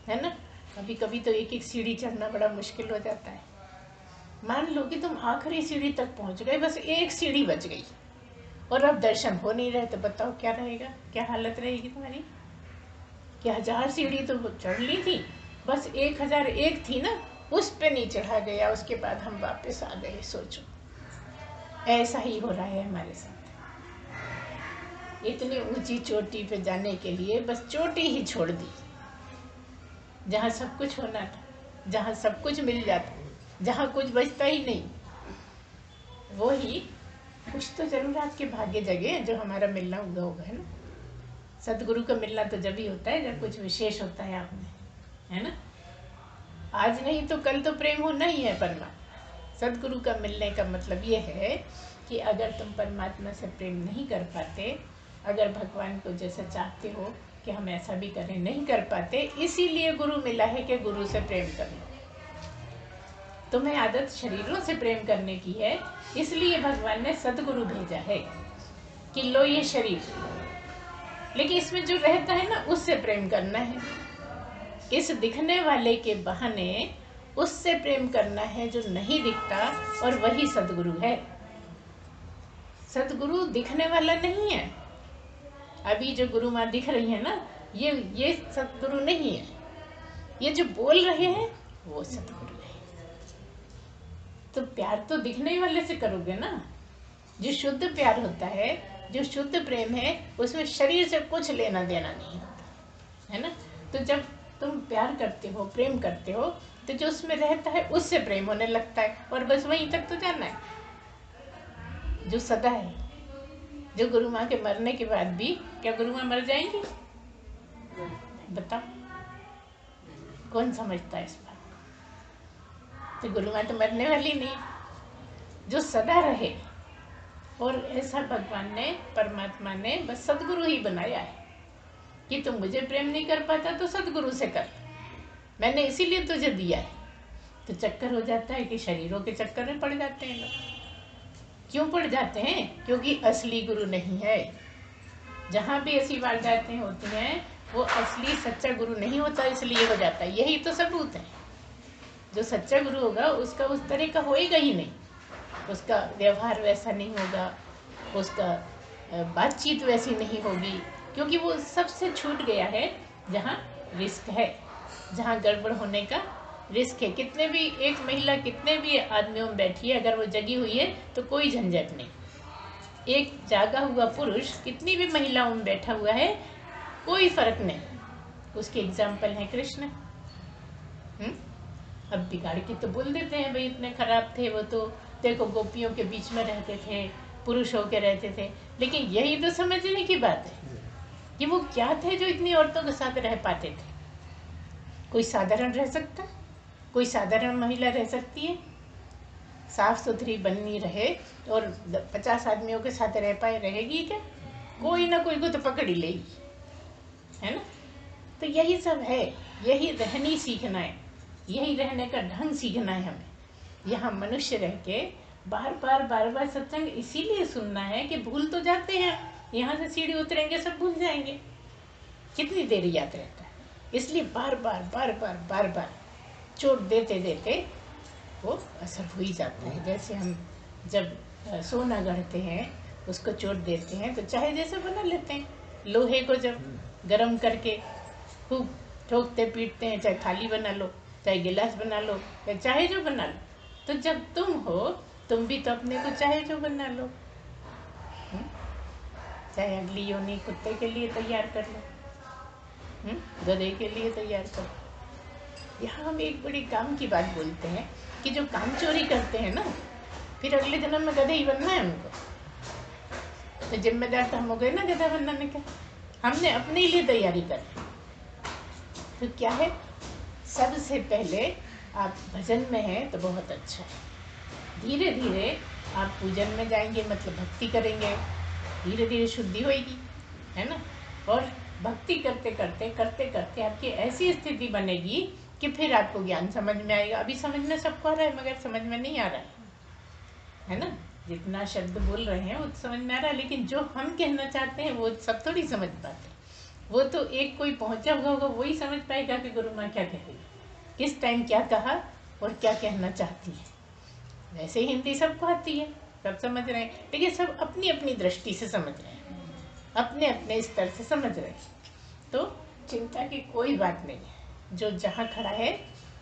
है ना। कभी कभी तो एक एक सीढ़ी चढ़ना बड़ा मुश्किल हो जाता है। मान लो कि तुम आखिरी सीढ़ी तक पहुंच गए, बस एक सीढ़ी बच गई और अब दर्शन हो नहीं रहे, तो बताओ क्या रहेगा, क्या हालत रहेगी तुम्हारी। कि 1000 सीढ़ी तो चढ़ ली थी, बस 1001 थी ना, उस पे नहीं चढ़ा गया, उसके बाद हम वापस आ गए। सोचो, ऐसा ही हो रहा है हमारे साथ। इतनी ऊंची चोटी पे जाने के लिए बस चोटी ही छोड़ दी, जहाँ सब कुछ होना था, जहाँ सब कुछ मिल जाता, जहाँ कुछ बचता ही नहीं। वो ही कुछ तो जरूर आपके भाग्य जगे जो हमारा मिलना हुआ होगा, है ना। सदगुरु का मिलना तो जब ही होता है जब कुछ विशेष होता है आप में, है ना। आज नहीं तो कल तो प्रेम होना ही है परमात्मा। सदगुरु का मिलने का मतलब ये है कि अगर तुम परमात्मा से प्रेम नहीं कर पाते, अगर भगवान को जैसा चाहते हो कि हम ऐसा भी करें, नहीं कर पाते, इसीलिए गुरु मिला है कि गुरु से प्रेम करो। तुम्हें आदत शरीरों से प्रेम करने की है, इसलिए भगवान ने सदगुरु भेजा है कि लो ये शरीर, लेकिन इसमें जो रहता है ना उससे प्रेम करना है। इस दिखने वाले के बहाने उससे प्रेम करना है जो नहीं दिखता, और वही सदगुरु है। सदगुरु दिखने वाला नहीं है। अभी जो गुरु माँ दिख रही है ना, ये सदगुरु नहीं है। ये जो बोल रहे हैं वो सदगुरु है। तो प्यार तो दिखने वाले से करोगे ना। जो शुद्ध प्यार होता है, जो शुद्ध प्रेम है, उसमें शरीर से कुछ लेना देना नहीं होता, है ना। तो जब तुम प्यार करते हो, प्रेम करते हो, तो जो उसमें रहता है उससे प्रेम होने लगता है, और बस वहीं तक तो जाना है जो सदा है। जो गुरु माँ के मरने के बाद भी, क्या गुरु माँ मर जाएंगी? बताओ, कौन समझता है इस बात? तो गुरु माँ तो मरने वाली नहीं, जो सदा रहे। और ऐसा भगवान ने, परमात्मा ने बस सदगुरु ही बनाया है कि तुम मुझे प्रेम नहीं कर पाता तो सदगुरु से कर, मैंने इसीलिए तुझे दिया है। तो चक्कर हो जाता है कि शरीरों के चक्कर में पड़ जाते हैं लोग। क्यों पड़ जाते हैं? क्योंकि असली गुरु नहीं है। जहाँ भी ऐसी वारदातें होती हैं वो असली सच्चा गुरु नहीं होता, इसलिए हो जाता है। यही तो सबूत है। जो सच्चा गुरु होगा उसका उस तरह का होएगा ही नहीं, उसका व्यवहार वैसा नहीं होगा, उसका बातचीत वैसी नहीं होगी, क्योंकि वो सबसे छूट गया है जहाँ रिस्क है, जहाँ गड़बड़ होने का रिस्क है। कितने भी एक महिला कितने भी आदमियों में बैठी है, अगर वो जगी हुई है तो कोई झंझट नहीं। एक जागा हुआ पुरुष कितनी भी महिलाओं में बैठा हुआ है, कोई फर्क नहीं। उसके एग्जाम्पल है कृष्ण। अब बिगाड़ के तो बोल देते हैं भाई इतने खराब थे वो, तो देखो गोपियों के बीच में रहते थे, पुरुष होके रहते थे। लेकिन यही तो समझने की बात है कि वो क्या थे जो इतनी औरतों के साथ रह पाते थे। कोई साधारण रह सकता, कोई साधारण महिला रह सकती है, साफ सुथरी बनी रहे और 50 आदमियों के साथ रह पाए, रहेगी क्या? कोई ना कोई को तो पकड़ ही लेगी, है ना। तो यही सब है, यही रहनी सीखना है, यही रहने का ढंग सीखना है हमें। यहाँ मनुष्य रह के बार बार सत्संग इसीलिए सुनना है कि भूल तो जाते हैं, यहाँ से सीढ़ी उतरेंगे सब भूल जाएंगे, कितनी देर याद रहता है। इसलिए बार बार चोट देते देते वो असर हो ही जाता है। जैसे हम जब सोना गढ़ते हैं, उसको चोट देते हैं तो चाहे जैसे बना लेते हैं। लोहे को जब गरम करके खूब ठोकते पीटते हैं, चाहे थाली बना लो, चाहे गिलास बना लो, या चाहे जो बना लो। तो जब तुम हो, तुम भी तो अपने को चाहे जो बना लो, चाहे अगली योनि कुत्ते के लिए तैयार कर लो, गधे के लिए तैयार कर लो। यहाँ हम एक बड़ी काम की बात बोलते हैं कि जो काम चोरी करते हैं ना, फिर अगले जन्म में गधे ही बनना है उनको। तो जिम्मेदार तो हम हो गए ना गधा बनाने के, हमने अपने लिए तैयारी कर। तो क्या है, सबसे पहले आप भजन में हैं तो बहुत अच्छा है। धीरे धीरे आप पूजन में जाएंगे, मतलब भक्ति करेंगे, धीरे धीरे शुद्धि होगी, है ना। और भक्ति करते करते आपकी ऐसी स्थिति बनेगी कि फिर आपको ज्ञान समझ में आएगा। अभी समझ में सबको आ रहा है, मगर समझ में नहीं आ रहा है ना। जितना शब्द बोल रहे हैं वो समझ में आ रहा है, लेकिन जो हम कहना चाहते हैं वो सब थोड़ी समझ पाते। वो तो एक कोई पहुंचा हुआ होगा वही समझ पाएगा कि गुरु माँ क्या कह रही है, किस टाइम क्या कहा और क्या कहना चाहती है। वैसे हिंदी सबको आती है, सब समझ रहे हैं, लेकिन सब अपनी अपनी दृष्टि से समझ रहे हैं, अपने अपने स्तर से समझ रहे हैं। तो चिंता की कोई बात नहीं है। जो जहाँ खड़ा है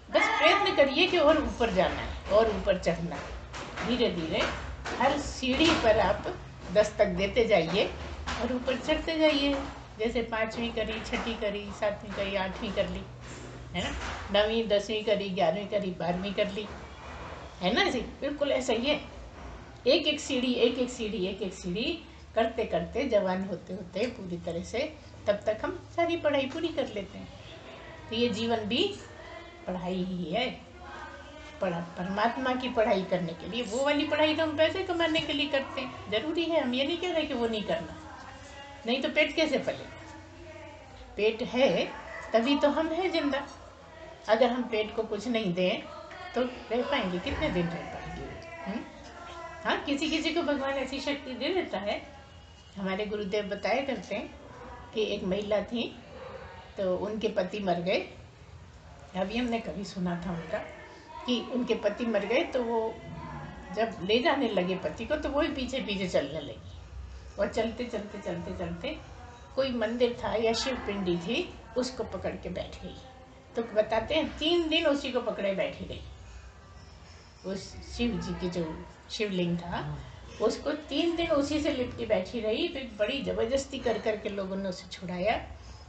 बस प्रयत्न करिए कि और ऊपर जाना है और ऊपर चढ़ना है। धीरे धीरे हर सीढ़ी पर आप दस्तक देते जाइए और ऊपर चढ़ते जाइए। जैसे 5वीं करी, 6ठी करी, 7वीं करी, 8वीं कर ली, है ना, 9वीं 10वीं करी, 11वीं करी, 12वीं कर ली, है ना जी। बिल्कुल ऐसा ही है, एक एक सीढ़ी करते करते जवान होते होते पूरी तरह से, तब तक हम सारी पढ़ाई पूरी कर लेते हैं। तो ये जीवन भी पढ़ाई ही है। परमात्मा की पढ़ाई करने के लिए, वो वाली पढ़ाई तो हम पैसे कमाने के लिए करते हैं, जरूरी है। हम ये नहीं कह रहे कि वो नहीं करना, नहीं तो पेट कैसे पलेगा। पेट है तभी तो हम हैं जिंदा। अगर हम पेट को कुछ नहीं दें तो रह पाएंगे, कितने दिन रह पाएंगे। हाँ, किसी किसी को भगवान ऐसी शक्ति दे देता है। हमारे गुरुदेव बताया करते हैं कि एक महिला थी, तो उनके पति मर गए। अभी हमने कभी सुना था उनका कि उनके पति मर गए, तो वो जब ले जाने लगे पति को, तो वो ही पीछे पीछे चलने लगी। और चलते चलते चलते चलते कोई मंदिर था या शिव पिंडी थी, उसको पकड़ के बैठ गई। तो बताते हैं 3 दिन उसी को पकड़े बैठी रही। उस शिव जी की जो शिवलिंग था, उसको 3 दिन उसी से लिपटी बैठी रही। फिर बड़ी जबरदस्ती कर करके लोगों ने उसे छुड़ाया,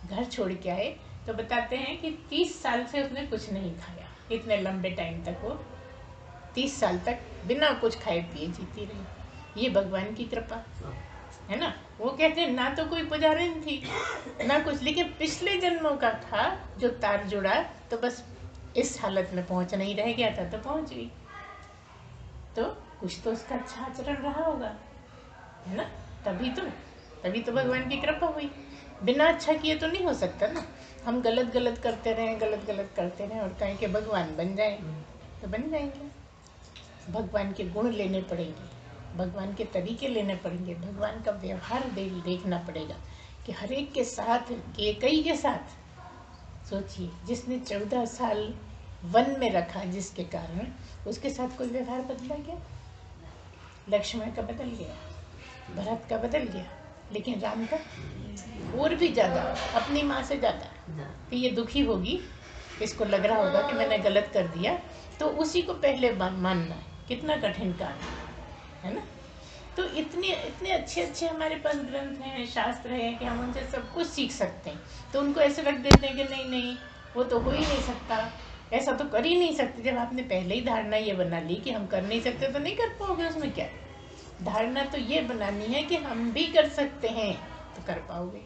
घर छोड़ के आए। तो बताते हैं कि 30 साल से उसने कुछ नहीं खाया। इतने लंबे टाइम तक वो 30 साल तक बिना कुछ खाए पिए जीती रही। ये भगवान की कृपा है ना। वो कहते हैं ना तो कोई पुजारिन थी ना कुछ, लेकिन पिछले जन्मों का था जो तार जुड़ा, तो बस इस हालत में पहुंचना ही रह गया था, तो पहुंच गई। तो कुछ तो उसका अच्छा आचरण रहा होगा, है ना। तभी तो भगवान की कृपा हुई। बिना अच्छा किए तो नहीं हो सकता ना। हम गलत करते रहें और कहें कि भगवान बन जाए, तो बन जाएंगे। भगवान के गुण लेने पड़ेंगे, भगवान के तरीके लेने पड़ेंगे, भगवान का व्यवहार देखना पड़ेगा कि हर एक के साथ, कई के साथ। सोचिए, जिसने 14 साल वन में रखा, जिसके कारण उसके साथ कोई व्यवहार बदला क्या? लक्ष्मण का बदल गया, भरत का बदल गया, लेकिन राम का और भी ज़्यादा, अपनी माँ से ज़्यादा। तो ये दुखी होगी, इसको लग रहा होगा कि मैंने गलत कर दिया, तो उसी को पहले मानना है। कितना कठिन काम है ना। तो इतने अच्छे हमारे पास ग्रंथ हैं, शास्त्र हैं कि हम उनसे सब कुछ सीख सकते हैं। तो उनको ऐसे रख देते हैं कि नहीं वो तो हो ही नहीं सकता, ऐसा तो कर ही नहीं सकते। जब आपने पहले ही धारणा ये बना ली कि हम कर नहीं सकते तो नहीं कर पाओगे, उसमें क्या है। धारणा तो ये बनानी है कि हम भी कर सकते हैं तो कर पाओगे।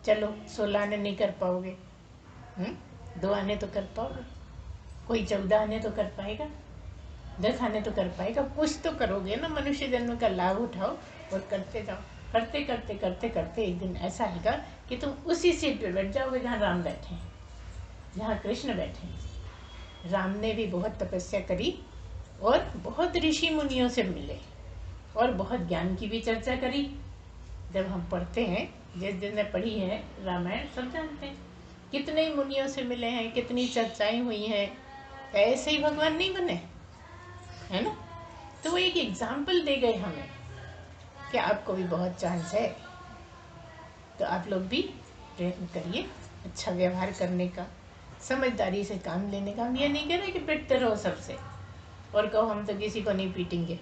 चलो 16 आने नहीं कर पाओगे, 2 आने तो कर पाओगे, कोई 14 आने तो कर पाएगा, 10 आने तो कर पाएगा, कुछ तो करोगे ना। मनुष्य जन्म का लाभ उठाओ और करते जाओ। करते करते करते करते एक दिन ऐसा आएगा कि तुम उसी सीट पे बैठ जाओगे जहाँ राम बैठे हैं, जहाँ कृष्ण बैठे हैं। राम ने भी बहुत तपस्या करी और बहुत ऋषि मुनियों से मिले और बहुत ज्ञान की भी चर्चा करी। जब हम पढ़ते हैं, जिसने पढ़ी है रामायण सब जानते हैं कितने मुनियों से मिले हैं, कितनी चर्चाएं हुई हैं। ऐसे ही भगवान नहीं बने, है ना। तो वो एक एग्जाम्पल दे गए हमें कि आपको भी बहुत चांस है, तो आप लोग भी प्रयत्न करिए अच्छा व्यवहार करने का, समझदारी से काम लेने का। हम ये नहीं कह रहे कि पिटते रहो सबसे और कहो हम तो किसी को नहीं पीटेंगे।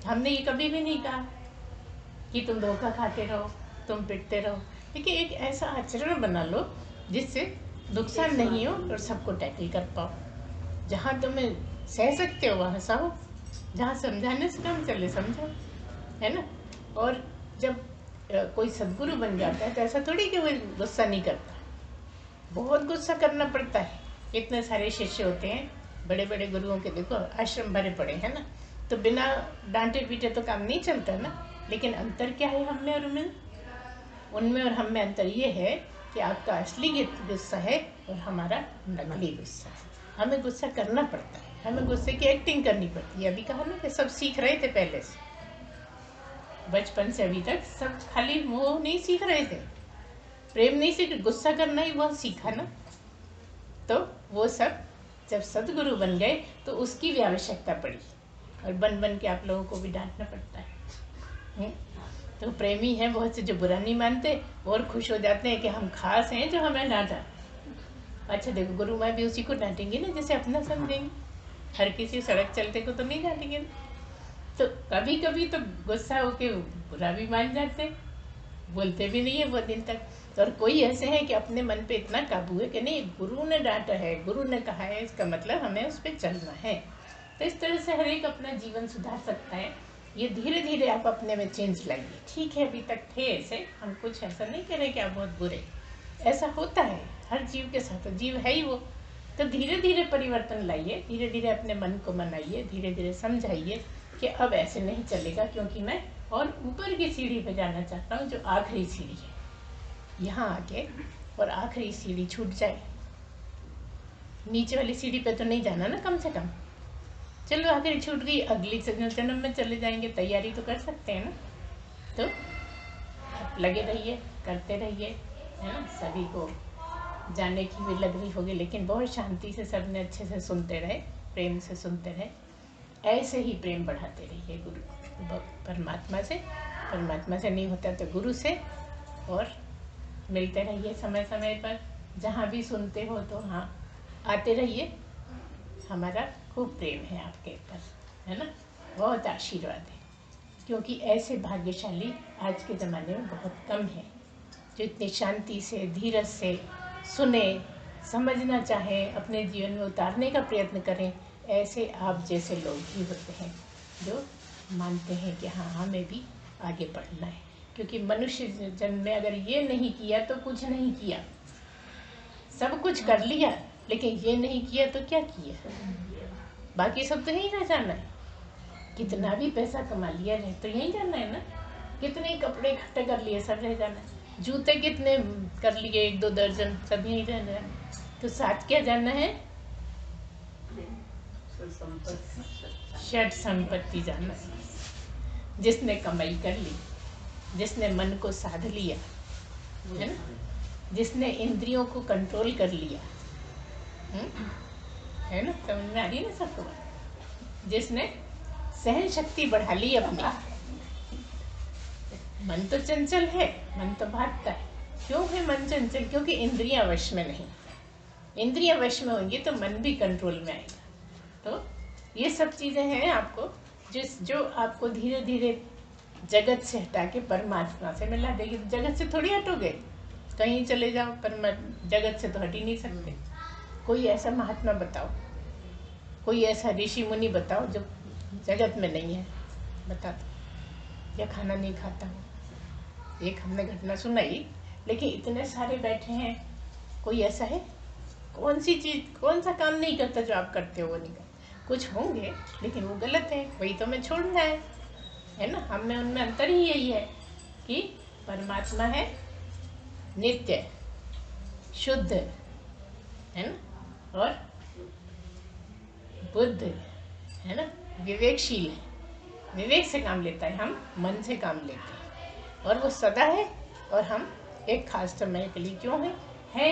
हमने ये कभी भी नहीं कहा कि तुम धोखा खाते रहो, तुम पिटते रहो। लेकिन एक ऐसा आचरण बना लो जिससे नुकसान नहीं हो और सबको टैकल कर पाओ। जहाँ तुम्हें सह सकते हो वहाँ सहो, जहाँ समझाने से काम चले समझो, है ना। और जब कोई सद्गुरु बन जाता है तो ऐसा थोड़ी कि वो गुस्सा नहीं करता, बहुत गुस्सा करना पड़ता है। इतने सारे शिष्य होते हैं, बड़े बड़े गुरुओं के देखो आश्रम भरे पड़े हैं ना, तो बिना डांटे पीटे तो काम नहीं चलता ना। लेकिन अंतर क्या है हम में और उनमें और हम में अंतर ये है कि आपका असली गुस्सा है और हमारा नकली गुस्सा है। हमें गुस्सा करना पड़ता है, हमें गुस्से की एक्टिंग करनी पड़ती है। अभी कहा ना कि सब सीख रहे थे पहले से, बचपन से अभी तक सब खाली मोह नहीं सीख रहे थे, प्रेम नहीं सीख, गुस्सा करना ही वह सीखा ना। तो वो सब जब सदगुरु बन गए तो उसकी भी आवश्यकता पड़ी और बन बन के आप लोगों को भी डांटना पड़ता है। तो प्रेमी हैं बहुत से जो बुरा नहीं मानते और खुश हो जाते हैं कि हम खास हैं जो हमें डांटा। अच्छा देखो गुरु माँ भी उसी को डांटेंगे ना जैसे अपना समझेंगे, हर किसी सड़क चलते को तो नहीं डांटेंगे ना। तो कभी कभी तो गुस्सा होके बुरा भी मान जाते, बोलते भी नहीं है बहुत दिन तक। तो और कोई ऐसे हैं कि अपने मन पे इतना काबू है कि नहीं गुरु ने डांटा है, गुरु ने कहा है, इसका मतलब हमें उस पर चलना है। तो इस तरह से हर एक अपना जीवन सुधार सकता है। ये धीरे धीरे आप अपने में चेंज लाइए। ठीक है अभी तक थे ऐसे, हम कुछ ऐसा नहीं कह रहे कि आप बहुत बुरे, ऐसा होता है हर जीव के साथ, जीव है ही वो। तो धीरे धीरे परिवर्तन लाइए, धीरे धीरे अपने मन को मनाइए, धीरे धीरे समझाइए कि अब ऐसे नहीं चलेगा, क्योंकि मैं और ऊपर की सीढ़ी पे जाना चाहता हूँ जो आखिरी सीढ़ी है। यहाँ आके और आखिरी सीढ़ी छूट जाए, नीचे वाली सीढ़ी पे तो नहीं जाना ना कम से कम। चलो आखिरी छूट गई, अगली जन्म में चले जाएंगे, तैयारी तो कर सकते हैं ना। तो लगे रहिए, करते रहिए, है ना। सभी को जाने की भी लग रही होगी, लेकिन बहुत शांति से सबने अच्छे से सुनते रहे, प्रेम से सुनते रहे। ऐसे ही प्रेम बढ़ाते रहिए गुरु परमात्मा से, परमात्मा से नहीं होता तो गुरु से। और मिलते रहिए समय समय पर, जहाँ भी सुनते हो तो हाँ आते रहिए। हमारा खूब प्रेम है आपके ऊपर, है ना, बहुत आशीर्वाद है। क्योंकि ऐसे भाग्यशाली आज के ज़माने में बहुत कम है जो इतनी शांति से धीरज से सुने, समझना चाहें, अपने जीवन में उतारने का प्रयत्न करें। ऐसे आप जैसे लोग ही होते हैं जो मानते हैं कि हाँ हमें भी आगे बढ़ना है। क्योंकि मनुष्य जन्म में अगर ये नहीं किया तो कुछ नहीं किया, सब कुछ कर लिया लेकिन ये नहीं किया तो क्या किया, बाकी सब तो यहीं रह जाना है। कितना भी पैसा कमा लिया रह तो यहीं जाना है ना, कितने कपड़े इकट्ठे कर लिए सब रह जाना है, जूते कितने कर लिए 1-2 दर्जन सब यहीं रहना है, तो साथ क्या जाना है, षट संपत्ति जाना है। जिसने कमाई कर ली, जिसने मन को साध लिया, है ना, जिसने इंद्रियों को कंट्रोल कर लिया, है ना, समझ में आ रही है ना सबको। जिसने सहन शक्ति बढ़ा ली अपनी, मन तो चंचल है, मन तो भागता है। क्यों है मन चंचल? क्योंकि इंद्रियां वश में नहीं। इंद्रियां वश में होंगी तो मन भी कंट्रोल में आएगा। तो ये सब चीजें हैं आपको जो आपको धीरे धीरे जगत से हटा के परमात्मा से मिला देगी। जगत से थोड़ी हटोगे, कहीं चले जाओ, पर जगत से तो हट ही नहीं सकते। कोई ऐसा महात्मा बताओ, कोई ऐसा ऋषि मुनि बताओ जो जगत में नहीं है, बता दो। या खाना नहीं खाता हो, एक हमने घटना सुनाई, लेकिन इतने सारे बैठे हैं, कोई ऐसा है? कौन सी चीज़, कौन सा काम नहीं करता जो आप करते हो वो नहीं करता? कुछ होंगे लेकिन वो गलत है, वही तो हमें छोड़ना है ना। हम में उनमें अंतर ही यही है कि परमात्मा है नित्य, शुद्ध, है ना, और बुद्ध है ना, विवेकशील है, विवेक से काम लेता है, हम मन से काम लेते हैं। और वो सदा है, और हम एक खास समय के लिए क्यों है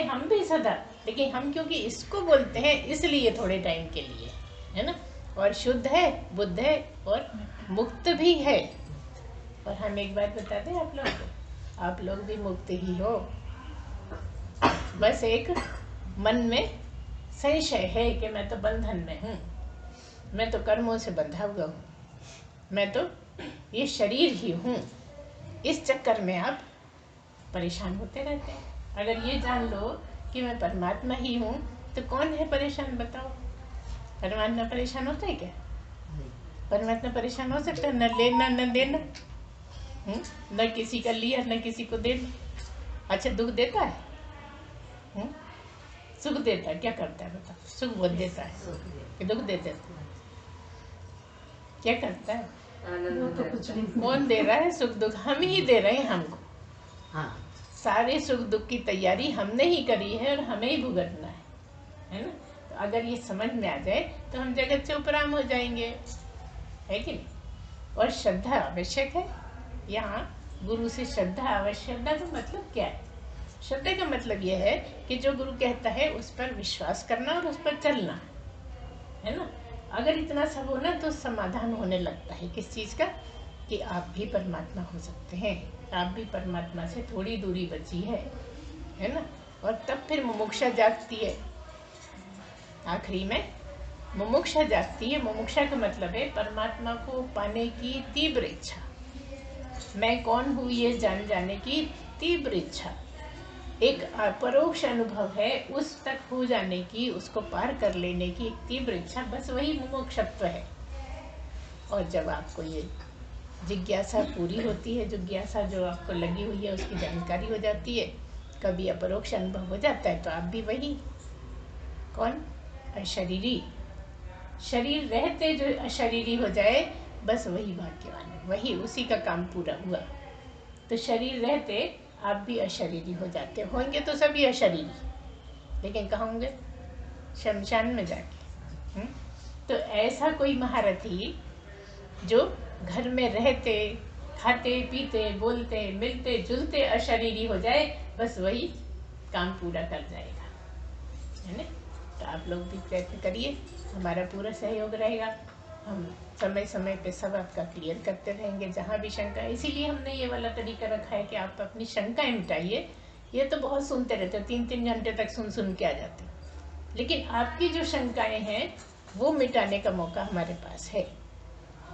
हम भी सदा, लेकिन हम क्योंकि इसको बोलते हैं इसलिए थोड़े टाइम के लिए, है ना। और शुद्ध है, बुद्ध है, और मुक्त भी है। और हम एक बात बता दें आप लोगों को, आप लोग भी मुक्त ही हो, बस एक मन में संशय है कि मैं तो बंधन में हूँ, मैं तो कर्मों से बंधा हुआ हूँ, मैं तो ये शरीर ही हूँ। इस चक्कर में आप परेशान होते रहते हैं। अगर ये जान लो कि मैं परमात्मा ही हूँ, तो कौन है परेशान बताओ? परमात्मा परेशान होता है क्या? परमात्मा परेशान हो सकता है? न लेना न देना, न किसी का लिया न किसी को देना। अच्छा, दुख देता है? सुख देता है? क्या करता है बताओ? सुख बहुत देता है कि दुख दे देता है? क्या करता है? तो कुछ नहीं। कौन दे रहा है सुख दुख? हम ही दे रहे हैं हमको। हाँ, सारे सुख दुख की तैयारी हमने ही करी है और हमें ही भुगतना है ना। तो अगर ये समझ में आ जाए तो हम जगत से उपराम हो जाएंगे, है कि नहीं। और श्रद्धा आवश्यक है। यहाँ गुरु से श्रद्धा आवश्यक। श्रद्धा का मतलब क्या है? श्रद्धा का मतलब यह है कि जो गुरु कहता है उस पर विश्वास करना और उस पर चलना, है ना। अगर इतना सब होना तो समाधान होने लगता है किस चीज़ का, कि आप भी परमात्मा हो सकते हैं, आप भी परमात्मा से थोड़ी दूरी बची है ना। और तब फिर मुमुक्षा जागती है, आखिरी में मुमुक्षा जागती है। मुमुक्षा का मतलब है परमात्मा को पाने की तीव्र इच्छा, मैं कौन हूँ ये जान जाने की तीव्र इच्छा, एक अपरोक्ष अनुभव है उस तक हो जाने की, उसको पार कर लेने की एक तीव्र इच्छा, बस वही मुमुक्षत्व है। और जब आपको ये जिज्ञासा पूरी होती है, जिज्ञासा जो आपको लगी हुई है उसकी जानकारी हो जाती है, कभी अपरोक्ष अनुभव हो जाता है, तो आप भी वही कौन, अशरीरी, शरीर रहते जो अशरीरी हो जाए, बस वही भाग्यवान है, वही उसी का काम पूरा हुआ। तो शरीर रहते आप भी अशरीरी हो जाते होंगे, तो सभी अशरीरी, लेकिन कहाँ होंगे? शमशान में जाके। तो ऐसा कोई महारथी जो घर में रहते, खाते पीते बोलते मिलते जुलते अशरीरी हो जाए, बस वही काम पूरा कर जाएगा, है ना। तो आप लोग भी प्रयत्न करिए, हमारा पूरा सहयोग रहेगा। हम समय समय पे सब आपका क्लियर करते रहेंगे जहाँ भी शंका है। इसीलिए हमने ये वाला तरीका रखा है कि आप अपनी शंकाएं मिटाइए। ये तो बहुत सुनते रहते हो, 3-3 घंटे तक सुन के आ जाते हो, लेकिन आपकी जो शंकाएं हैं वो मिटाने का मौका हमारे पास है।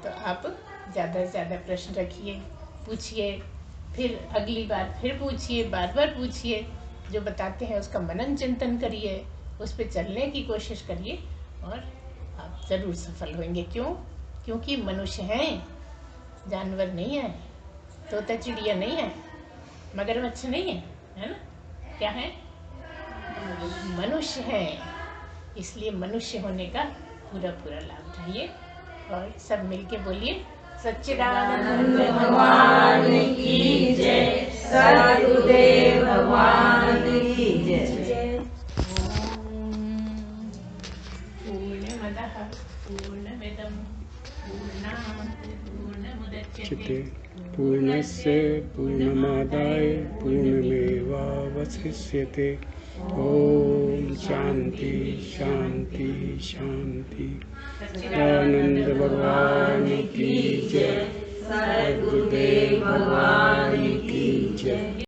तो आप ज़्यादा से ज़्यादा प्रश्न रखिए, पूछिए, फिर अगली बार फिर पूछिए, बार बार पूछिए, जो बताते हैं उसका मनन चिंतन करिए, उस पर चलने की कोशिश करिए, और आप ज़रूर सफल होंगे। क्यों? क्योंकि मनुष्य हैं, जानवर नहीं है, तोता चिड़िया नहीं है, मगरमच्छ नहीं है ना। क्या है? मनुष्य हैं। इसलिए मनुष्य होने का पूरा पूरा लाभ उठाइए, और सब मिलके बोलिए, सच्चिदानंद भगवान की जय, सद्गुरुदेव भगवान की जय। पूर्णमदः पूर्णमिदं पूर्णात् पूर्णमुदच्यते पूर्णस्य पूर्णमादाय पूर्णमेवावशिष्यते। ओम शांति शांति शांति। आनंद भगवान की जय, सद्गुरुदेव भगवान की जय।